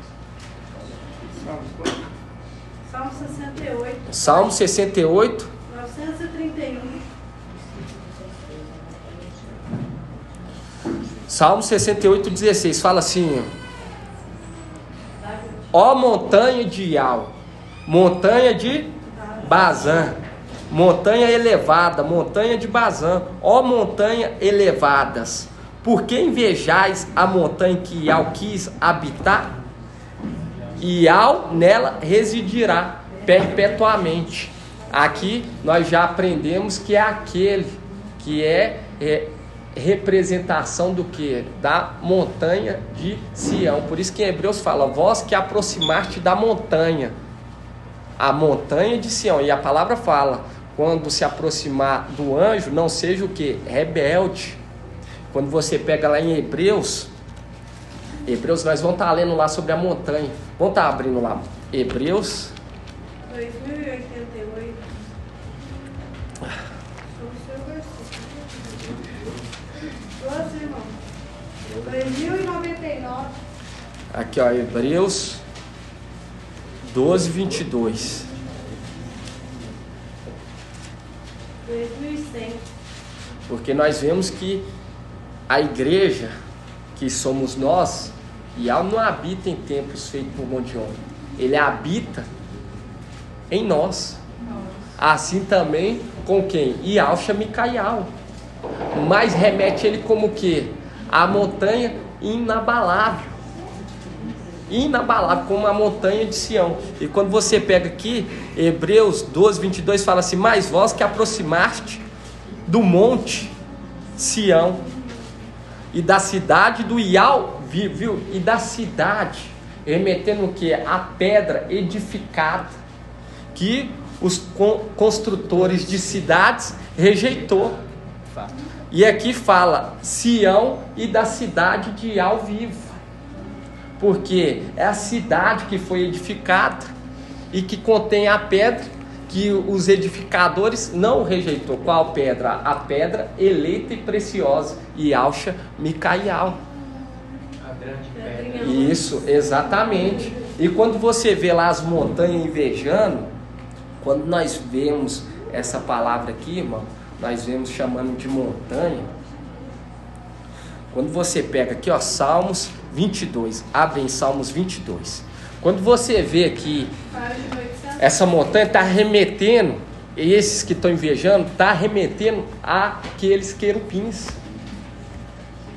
Salmo 68. Salmo 68. 931. Salmo 68:16. Fala assim: ó montanha de Ial, montanha de Bazã, montanha elevada, montanha de Bazã, ó montanha elevadas, por que invejais a montanha que Ial quis habitar? Ial nela residirá perpetuamente. Aqui nós já aprendemos que é aquele que é representação do que? Da montanha de Sião. Por isso que em Hebreus fala: vós que aproximaste da montanha, a montanha de Sião. E a palavra fala: quando se aproximar do anjo, não seja o que? Rebelde. Quando você pega lá em Hebreus, nós vamos estar lendo lá sobre a montanha. Vamos estar abrindo lá Hebreus 2088. Nossa, irmão. 2099. Aqui, ó, Hebreus 12:22. 2100. Porque nós vemos que a igreja, que somos nós, Ial não habita em templos feitos por mão de homem. Ele habita em nós. Assim também com quem? Ial chama Micaial. Mas remete ele como o quê? A montanha inabalável. Inabalável, como a montanha de Sião. E quando você pega aqui, Hebreus 12:22 fala assim: mas vós que aproximaste do monte Sião e da cidade do Ial, viu? E da cidade, remetendo o que? A pedra edificada, que os construtores de cidades rejeitou. E aqui fala Sião e da cidade de Alvivo. Porque é a cidade que foi edificada e que contém a pedra que os edificadores não rejeitou. Qual pedra? A pedra eleita e preciosa, Yalcha Micaial. A grande pedra. Isso, exatamente. E quando você vê lá as montanhas invejando, quando nós vemos essa palavra aqui, irmão, nós vemos chamando de montanha. Quando você pega aqui, ó, Salmos 22, abre em Salmos 22. Quando você vê aqui, essa montanha está remetendo, esses que estão invejando, está remetendo àqueles querubins.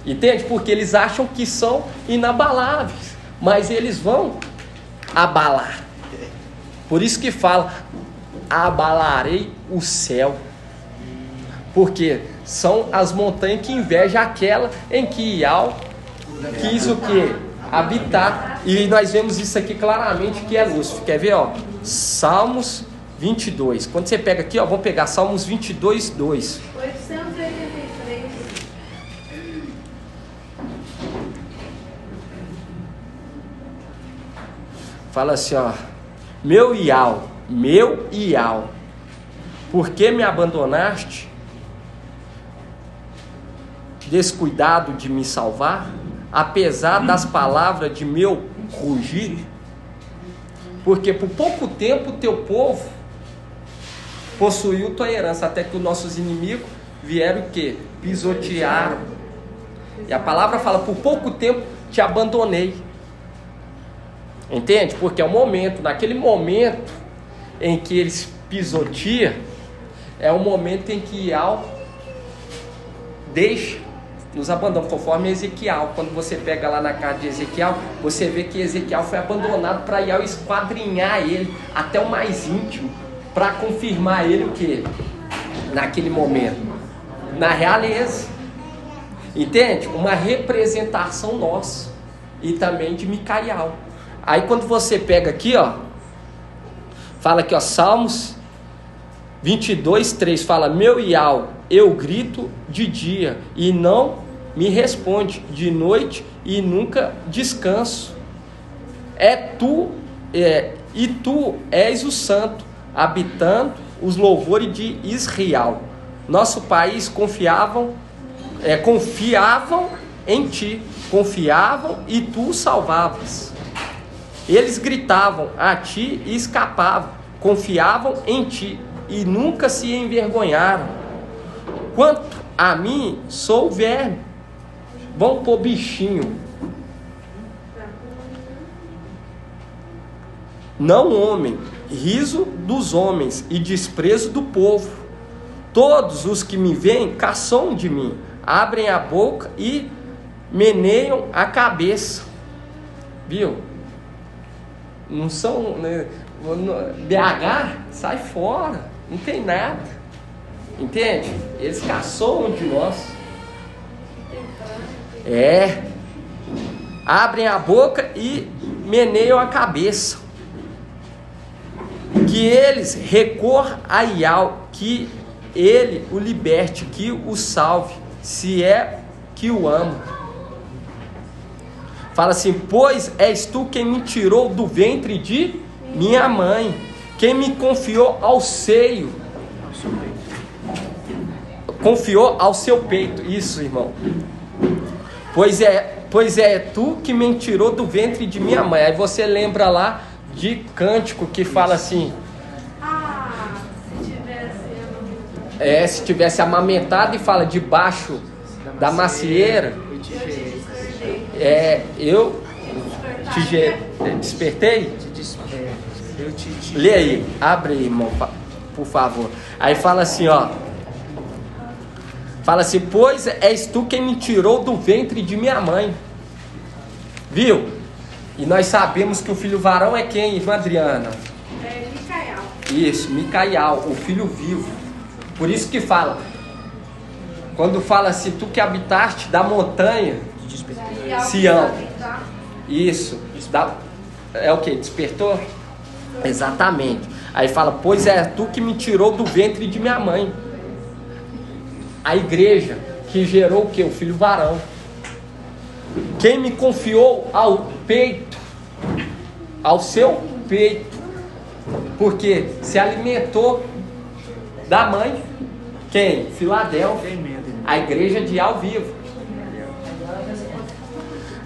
Entende? Porque eles acham que são inabaláveis, mas eles vão abalar. Por isso que fala, abalarei o céu. Porque são as montanhas que invejam aquela em que Ial quis o quê? Habitar. E nós vemos isso aqui claramente que é Lúcifer. Quer ver, ó? Salmos 22. Quando você pega aqui, ó, vamos pegar Salmos 22, 2. 883. Fala assim, ó: meu Ial, por que me abandonaste? Descuidado de me salvar, apesar das palavras de meu rugir? Porque por pouco tempo o teu povo possuiu tua herança, até que os nossos inimigos vieram o quê? Pisotearam. E a palavra fala, por pouco tempo te abandonei. Entende? Porque é o momento, naquele momento em que eles pisoteiam, é o momento em que Ial deixa, nos abandona, conforme Ezequiel. Quando você pega lá na carta de Ezequiel, você vê que Ezequiel foi abandonado para Ial esquadrinhar ele até o mais íntimo, para confirmar ele o que? Naquele momento, na realeza. Entende? Uma representação nossa e também de Micaial. Aí quando você pega aqui, ó, fala aqui, ó, Salmos 22, 3, fala, meu Ial, eu grito de dia e não me responde, de noite e nunca descanso. E tu és o santo, habitando os louvores de Israel. Nosso país confiavam em ti, confiavam e tu os salvavas. Eles gritavam a ti e escapavam, confiavam em ti e nunca se envergonharam. Quanto a mim, sou verme. Vão pôr bichinho. Não homem, riso dos homens e desprezo do povo. Todos os que me veem caçam de mim, abrem a boca e meneiam a cabeça. Viu? Não são, né? BH, sai fora, não tem nada. Entende? Eles caçam de nós. Abrem a boca e meneiam a cabeça. Que eles recorram a Ial, que ele o liberte, que o salve, se é que o ama. Fala assim, pois és tu quem me tirou do ventre de minha mãe, quem me confiou ao seio, confiou ao seu peito. Isso, irmão. Pois é tu que me tirou do ventre de minha mãe. Aí você lembra lá de Cântico que fala assim, se tivesse amamentado, e fala debaixo da macieira, eu te despertei. Lê aí, abre aí, irmão, por favor. Aí fala assim, ó. Fala assim, pois és tu quem me tirou do ventre de minha mãe. Viu? E nós sabemos que o filho varão é quem, irmã Adriana? Micaial. Isso, Micaial, o filho vivo. Por isso que fala, quando fala assim, tu que habitaste da montanha, Sião. Isso, é o que? Despertou? Exatamente. Aí fala, pois é tu que me tirou do ventre de minha mãe. A igreja que gerou o quê? O filho varão. Quem me confiou ao peito, ao seu peito, porque se alimentou da mãe, quem? Filadélfia, a igreja de Ao Vivo.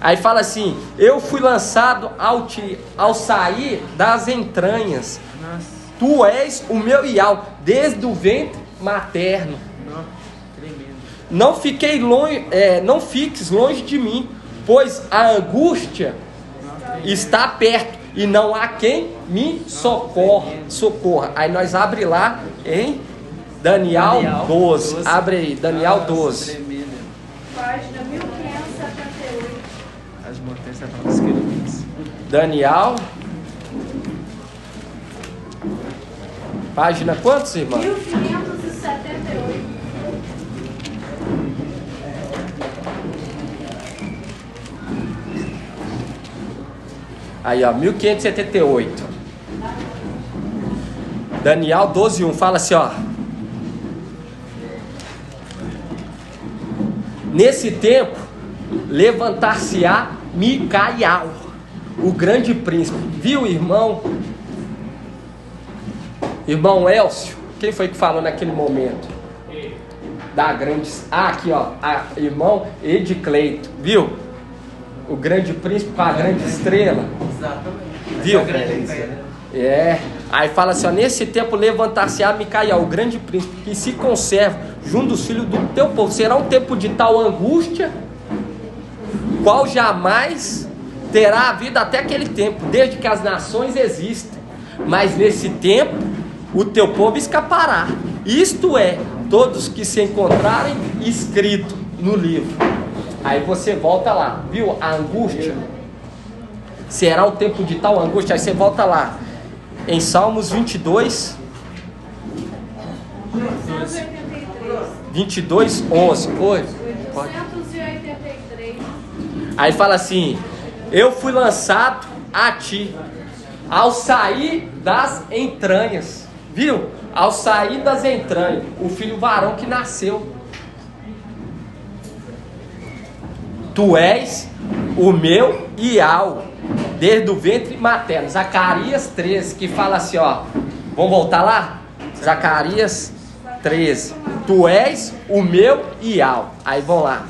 Aí fala assim: eu fui lançado ao sair das entranhas. Tu és o meu Iau, desde o ventre materno. Não fiquei longe, não fiques longe de mim, pois a angústia está perto e não há quem me socorra. Aí nós abre lá em Daniel 12. Abre aí, Daniel 12. Página 1578. As montanhas estavam escritas. Daniel. Página quantos, irmão? 1578. Aí, ó, 1578. Daniel 12:1 fala assim, ó: nesse tempo levantar-se-á Micaial, o grande príncipe. Viu, irmão? Irmão Elcio, quem foi que falou naquele momento? Da grande... aqui, ó, irmão Edicleito, viu? O grande príncipe com a grande estrela. Exatamente. Viu? Aí fala assim, ó: nesse tempo levantar-se-á Micaial, o grande príncipe, que se conserva junto dos filhos do teu povo. Será um tempo de tal angústia, qual jamais terá havido até aquele tempo, desde que as nações existem. Mas nesse tempo o teu povo escapará. Isto é, todos que se encontrarem escrito no livro. Aí você volta lá, viu? A angústia. Será o tempo de tal angústia. Aí você volta lá em Salmos 22, 11. Oi. 883. Aí fala assim: eu fui lançado a ti ao sair das entranhas. Viu? Ao sair das entranhas, o filho varão que nasceu. Tu és o meu Iau, desde o ventre materno. Zacarias 13, que fala assim, ó. Vamos voltar lá? Zacarias 13. Tu és o meu Iau. Aí vamos lá.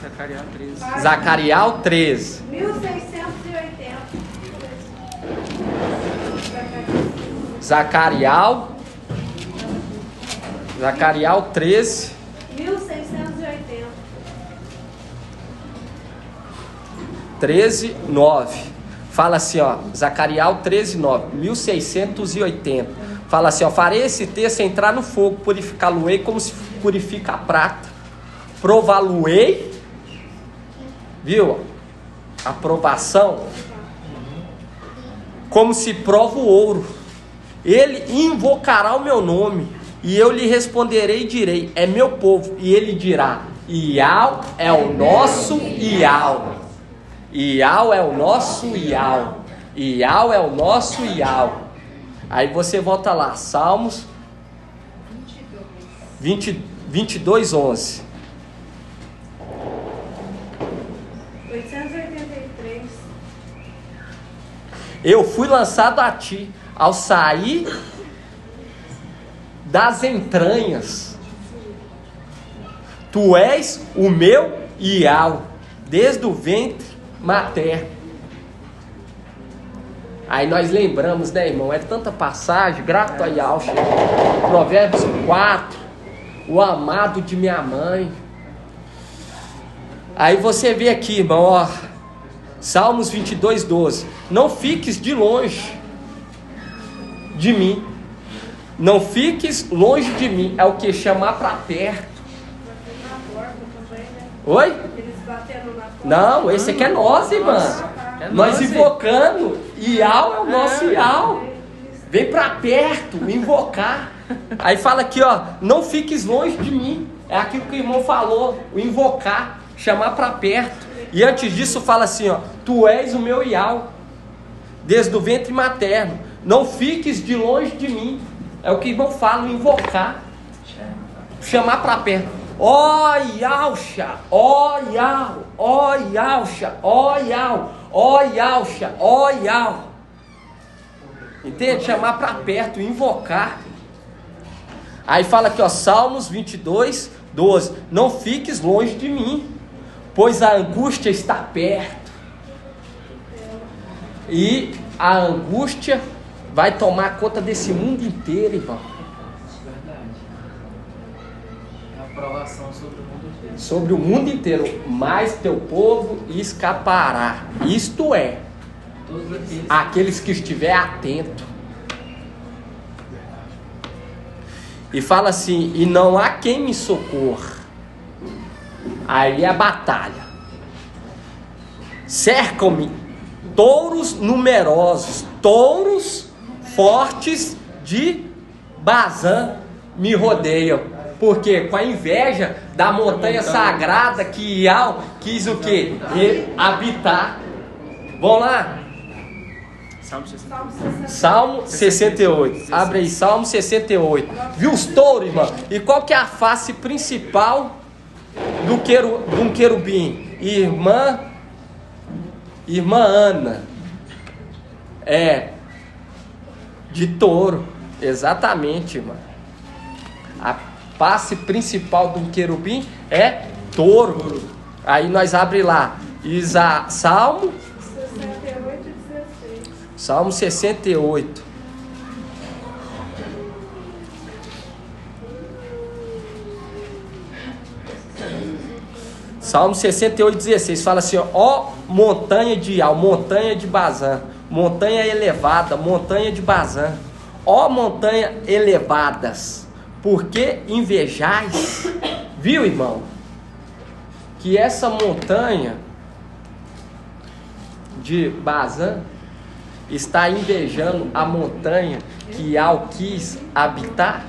Zacarias 13. 1680. Zacarias 13. 1680. 13:9. Fala assim, ó, Zacarias 13:9, 1680. Fala assim, ó: farei esse texto entrar no fogo, purificá-lo-ei como se purifica a prata. Prová-lo-ei, viu? Aprovação, como se prova o ouro. Ele invocará o meu nome, e eu lhe responderei e direi: é meu povo. E ele dirá: Iau é o nosso Iau. Iau é o nosso Iau. Iau é o nosso Iau. Aí você volta lá, Salmos 22:11. 883. Eu fui lançado a ti ao sair das entranhas. Tu és o meu Iau, desde o ventre materno. Aí nós lembramos, né, irmão? É tanta passagem, grato a Yahweh. Provérbios 4, o amado de minha mãe. Aí você vê aqui, irmão, ó, Salmos 22:12. Não fiques de longe de mim. Não fiques longe de mim. É o que? Chamar para perto. Oi? Eles bateram na porta. Não, esse aqui é nós, irmã. Nós invocando. Iau é o nosso Iau. Vem para perto, invocar. Aí fala aqui, ó: não fiques longe de mim. É aquilo que o irmão falou, o invocar, chamar para perto. E antes disso fala assim, ó: tu és o meu Iau, desde o ventre materno. Não fiques de longe de mim. É o que o irmão fala, invocar, chamar para perto. ó Yauxa, ó Yau, ó Yauxa, ó Yau, ó Yauxa, ó Yau. Entende? Chamar para perto, invocar. Aí fala aqui, ó, Salmos 22, 12. Não fiques longe de mim, pois a angústia está perto. E a angústia vai tomar conta desse mundo inteiro, irmão. É a provação sobre o mundo inteiro. Sobre o mundo inteiro, mas teu povo escapará. Isto é, Todos aqueles que estiver atento. E fala assim, e não há quem me socorra. Aí é a batalha. Cercam-me touros numerosos, touros fortes de Bazã me rodeiam. Porque com a inveja da montanha sagrada que Iau quis o quê? Habitar. Vamos lá. Salmo 68. Abre aí, Salmo 68. Viu os touros, irmão? E qual que é a face principal de um querubim? Irmã Ana. É. De touro. Exatamente, irmão. A face principal de um querubim é touro. Aí nós abre lá. Salmo 68 e 16. Salmo 68. Salmo 68, 16. Fala assim, ó montanha de Iau, montanha de Bazã, montanha elevada, montanha de Bazã, ó montanha elevadas, por que invejais? Viu, irmão? Que essa montanha de Bazã está invejando a montanha que Iau quis habitar?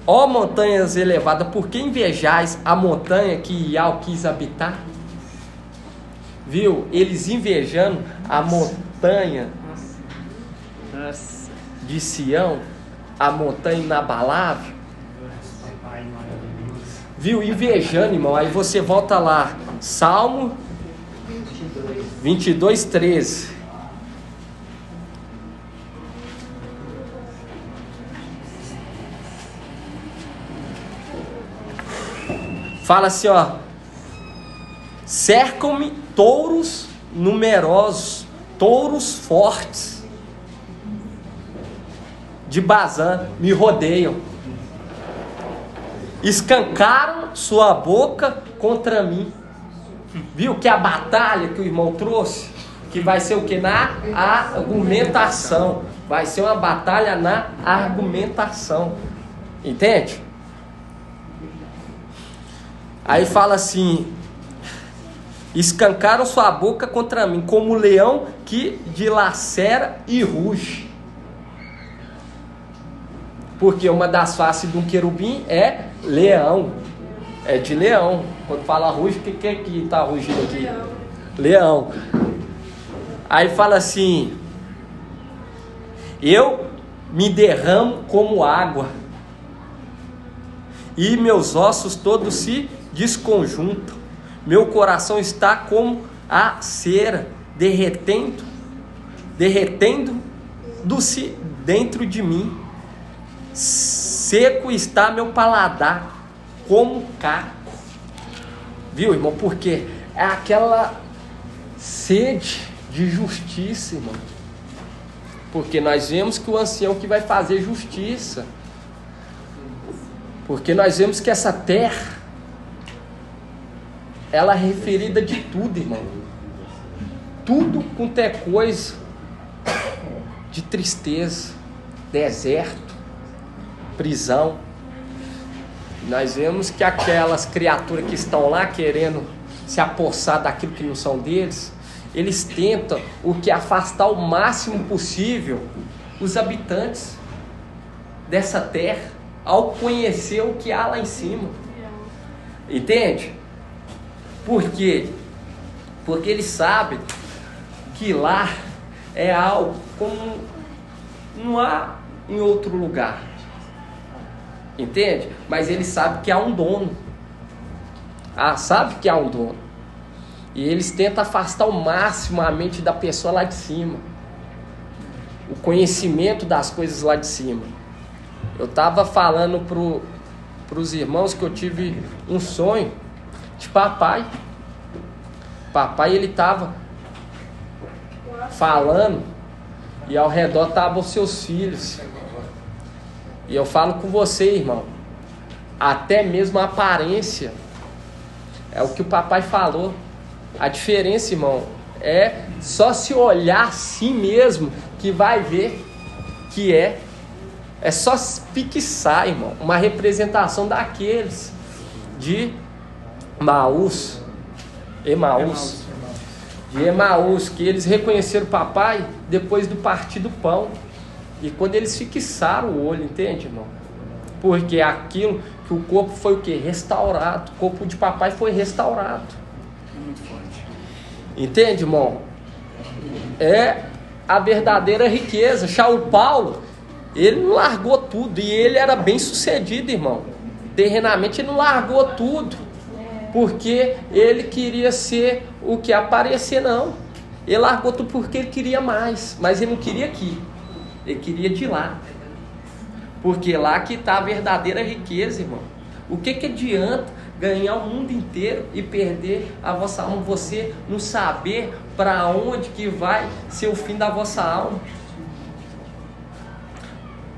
Ó montanhas elevadas, por que invejais a montanha que Iau quis habitar? Viu? Eles invejando a montanha de Sião, a montanha inabalável. Viu? Invejando, irmão. Aí você volta lá, Salmo 22, 13. Fala assim, ó. Cercam-me touros numerosos, touros fortes de Bazã me rodeiam. Escancaram sua boca contra mim. Viu que a batalha que o irmão trouxe, que vai ser o que? Na argumentação. Vai ser uma batalha na argumentação. Entende? Aí fala assim, escancaram sua boca contra mim, como o leão que dilacera e ruge. Porque uma das faces de um querubim é leão. É de leão. Quando fala ruge, o que é que está rugindo aqui? Leão. Aí fala assim, eu me derramo como água, e meus ossos todos se desconjuntam. Meu coração está como a cera, derretendo-se dentro de mim. Seco está meu paladar como caco. Viu, irmão? Porque é aquela sede de justiça, irmão. Porque nós vemos que o ancião que vai fazer justiça. Porque nós vemos que essa terra, ela é referida de tudo, irmão. Tudo quanto é coisa de tristeza, deserto, prisão. Nós vemos que aquelas criaturas que estão lá querendo se apossar daquilo que não são deles, eles tentam o que afastar o máximo possível os habitantes dessa terra, ao conhecer o que há lá em cima. Entende? Por quê? Porque eles sabem que lá é algo como não há em outro lugar. Entende? Mas ele sabe que há um dono. Sabe que há um dono. E eles tentam afastar ao máximo a mente da pessoa lá de cima. O conhecimento das coisas lá de cima. Eu estava falando para os irmãos que eu tive um sonho de papai. Papai, ele estava falando e ao redor estavam os seus filhos. E eu falo com você, irmão, até mesmo a aparência é o que o papai falou. A diferença, irmão, é só se olhar assim mesmo que vai ver que é só fixar, irmão, uma representação daqueles de Emaús, que eles reconheceram o papai depois do partir do pão. E quando eles fixaram o olho, entende, irmão? Porque aquilo que o corpo foi o quê? Restaurado. O corpo de papai foi restaurado. Muito forte. Entende, irmão? É a verdadeira riqueza. O Paulo, ele não largou tudo. E ele era bem sucedido, irmão. Terrenamente ele não largou tudo. Porque ele queria ser o que? Aparecer, não. Ele largou tudo porque ele queria mais. Mas ele não queria aqui. Ele queria de lá. Porque lá que está a verdadeira riqueza, irmão. O que adianta ganhar o mundo inteiro e perder a vossa alma? Você não saber para onde que vai ser o fim da vossa alma.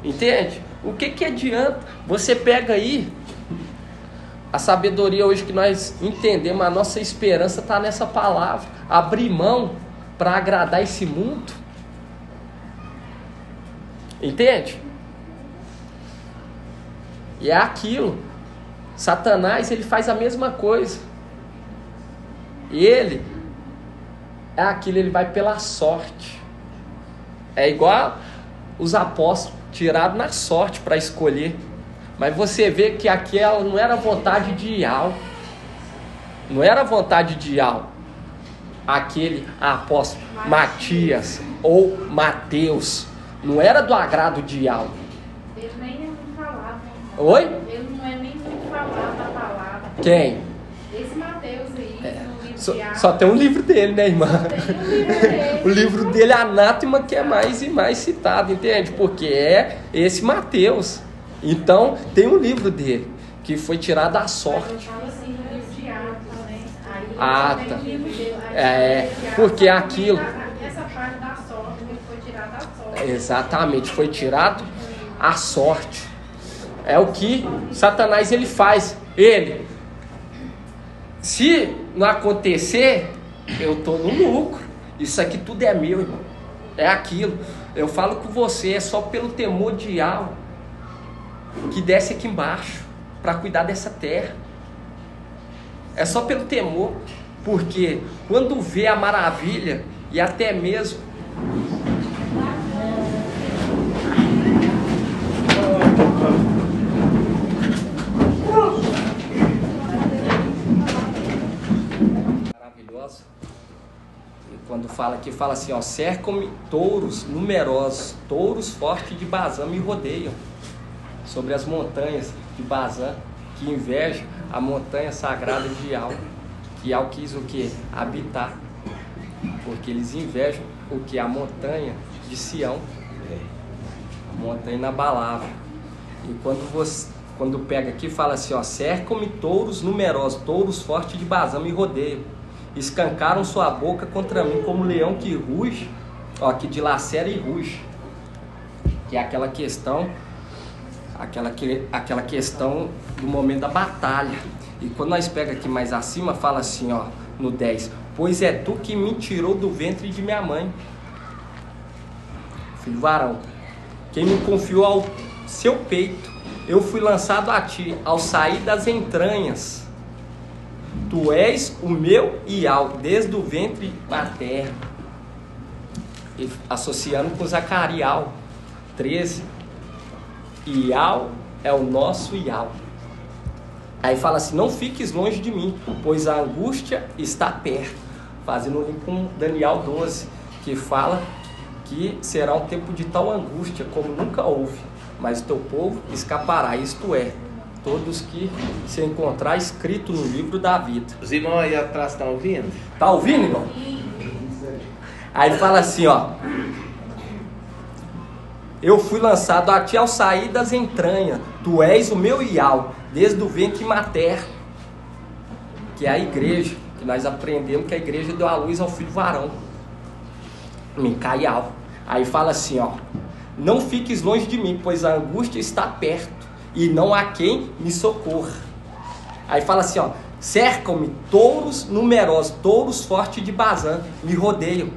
Entende? O que adianta? Você pega aí a sabedoria hoje que nós entendemos, a nossa esperança está nessa palavra. Abrir mão para agradar esse mundo. Entende? E é aquilo. Satanás, ele faz a mesma coisa. Ele é aquilo, ele vai pela sorte. É igual os apóstolos, tiraram na sorte para escolher. Mas você vê que aquela não era vontade de Ial. Não era vontade de Ial. Aquele apóstolo Matias ou Mateus. Não era do agrado de Ial. Ele nem é muito falado. Oi? Ele não é nem muito falado na palavra. Quem? Esse Mateus aí, no livro de Atos. Só tem um livro dele, né, irmã? Só tem um livro dele. O livro dele, Anátema, que é mais e mais citado, entende? Porque é esse Mateus. Então, tem um livro dele, que foi tirado à sorte. Eu falo assim no livro de Atos também. Ah, Aí, tá. no livro dele, aí, É, de Atos, porque só aquilo... essa parte da sorte, ele foi tirado da sorte. Exatamente, foi tirado à sorte. É o que Satanás ele faz. Ele, se não acontecer, eu estou no lucro. Isso aqui tudo é meu, irmão. É aquilo. Eu falo com você, é só pelo temor de algo que desce aqui embaixo para cuidar dessa terra. É só pelo temor. Porque quando vê a maravilha e até mesmo maravilhosa. E quando fala aqui, fala assim, ó, cercam-me touros numerosos, touros fortes de Bazã me rodeiam sobre as montanhas de Bazã, que invejam a montanha sagrada de Ial, que Ial quis o que? Habitar, porque eles invejam o que? A montanha de Sião, a montanha inabalável. E quando pega aqui, fala assim, ó, cercam-me touros numerosos, touros fortes de Bazã me rodeiam, escancaram sua boca contra mim como leão que ruge, ó, que dilacera e ruge, que é aquela questão do momento da batalha. E quando nós pega aqui mais acima, fala assim, ó, no 10, pois é tu que me tirou do ventre de minha mãe, filho varão, quem me confiou ao seu peito, eu fui lançado a ti, ao sair das entranhas, tu és o meu Ial, desde o ventre materno. E associando com Zacarial 13, Ial é o nosso Ial. Aí fala assim, não fiques longe de mim, pois a angústia está perto. Fazendo um link com Daniel 12, que fala que será um tempo de tal angústia como nunca houve, mas o teu povo escapará, isto é, todos que se encontrar escrito no livro da vida. Os irmãos aí atrás estão ouvindo? Tá ouvindo, irmão? Aí fala assim, ó: eu fui lançado a ti ao sair das entranhas, tu és o meu Ial, desde o ventre materno, que é a igreja, que nós aprendemos que a igreja deu a luz ao filho varão, Micaial. Aí fala assim, ó: não fiques longe de mim, pois a angústia está perto, e não há quem me socorra. Aí fala assim, ó: cercam-me touros numerosos, touros fortes de Bazã, me rodeiam.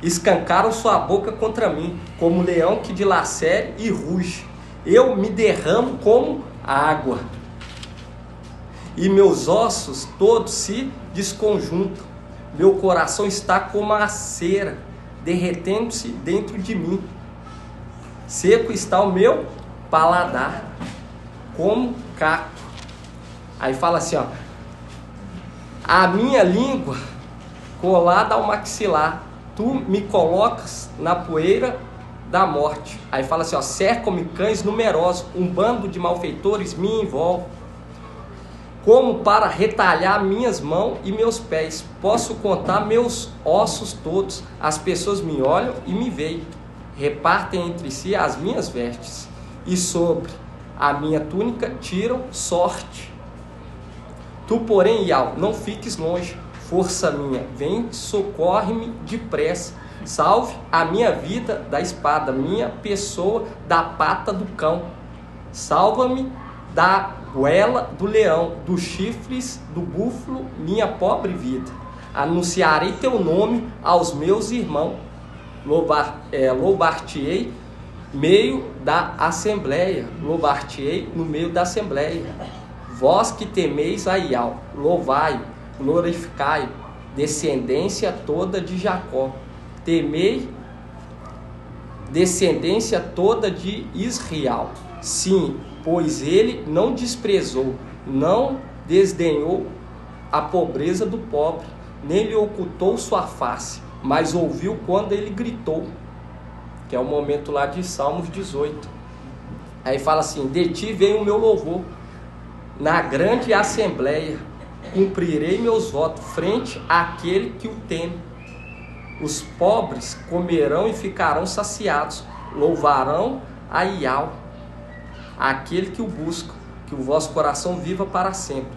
Escancaram sua boca contra mim, como leão que dilacere e ruge. Eu me derramo como água, e meus ossos todos se desconjuntam. Meu coração está como a cera, derretendo-se dentro de mim. Seco está o meu paladar, como caco. Aí fala assim, ó: a minha língua colada ao maxilar, tu me colocas na poeira da morte. Aí fala assim, ó: cercam-me cães numerosos, um bando de malfeitores me envolve, como para retalhar minhas mãos e meus pés. Posso contar meus ossos todos. As pessoas me olham e me veem, repartem entre si as minhas vestes, e sobre a minha túnica tiram sorte. Tu, porém, Ial, não fiques longe, força minha, vem, socorre-me depressa. Salve a minha vida da espada, minha pessoa da pata do cão. Salva-me da goela do leão, dos chifres do búfalo, minha pobre vida. Anunciarei teu nome aos meus irmãos. Louvar-te-ei meio da assembleia. Louvar-te-ei no meio da assembleia. Vós que temeis a Ial, louvai, glorificai, descendência toda de Jacó. Temei, descendência toda de Israel. Sim, pois ele não desprezou, não desdenhou a pobreza do pobre, nem lhe ocultou sua face, mas ouviu quando ele gritou, que é o momento lá de Salmos 18. Aí fala assim: de ti vem o meu louvor, na grande assembleia, cumprirei meus votos, frente àquele que o teme. Os pobres comerão e ficarão saciados, louvarão a Ial, aquele que o busca, que o vosso coração viva para sempre.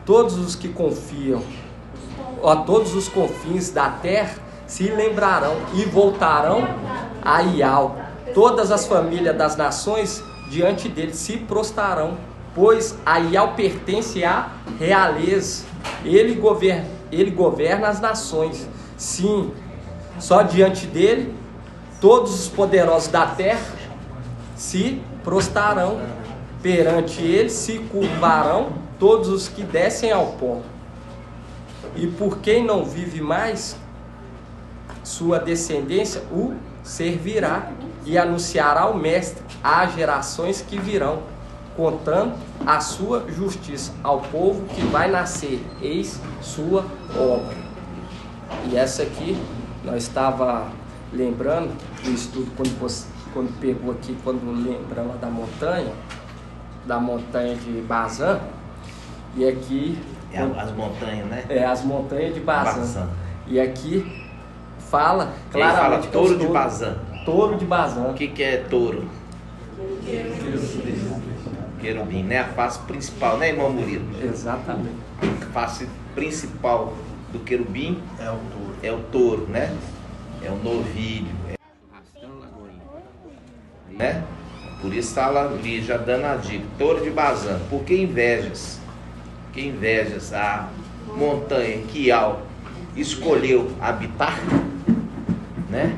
Todos os que confiam, a todos os confins da terra se lembrarão e voltarão a Ial. Todas as famílias das nações diante dele se prostrarão, pois a Ial pertence à realeza. Ele governa as nações. Sim, só diante dele todos os poderosos da terra se prostrarão, perante ele se curvarão todos os que descem ao pó. E por quem não vive mais, sua descendência o servirá e anunciará o mestre às gerações que virão, contando a sua justiça ao povo que vai nascer, eis sua obra. E essa aqui nós estava lembrando do estudo quando pegou aqui, quando lembramos da montanha de Bazã, e aqui as montanhas, né? As montanhas de Bazã. E aqui fala claramente fala touro de Bazã. Touro de Bazã. O que é touro? Querubim, né? A face principal, né, irmão Murilo? Exatamente. A face principal do querubim é o touro. É o touro, né? É o novilho. Né? Por isso está ali já dando a dica: touro de Bazã. Por que invejas? Que invejas a montanha que Ial escolheu habitar, né?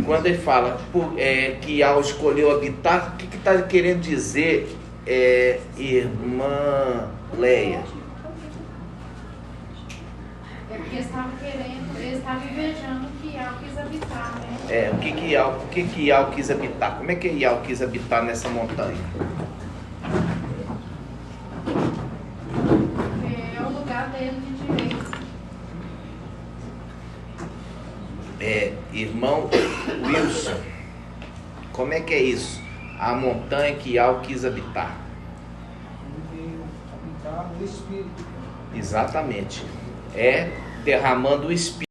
Quando ele fala que Ial escolheu habitar, o que está querendo dizer, irmã Leia? É porque eles estavam invejando que Ial quis habitar, né? O que Ial quis habitar? Como é que Ial quis habitar nessa montanha? É o lugar dele de direito. Irmão Wilson, como é que é isso? A montanha que Yahweh quis habitar. Habitar no Espírito. Exatamente. É derramando o Espírito.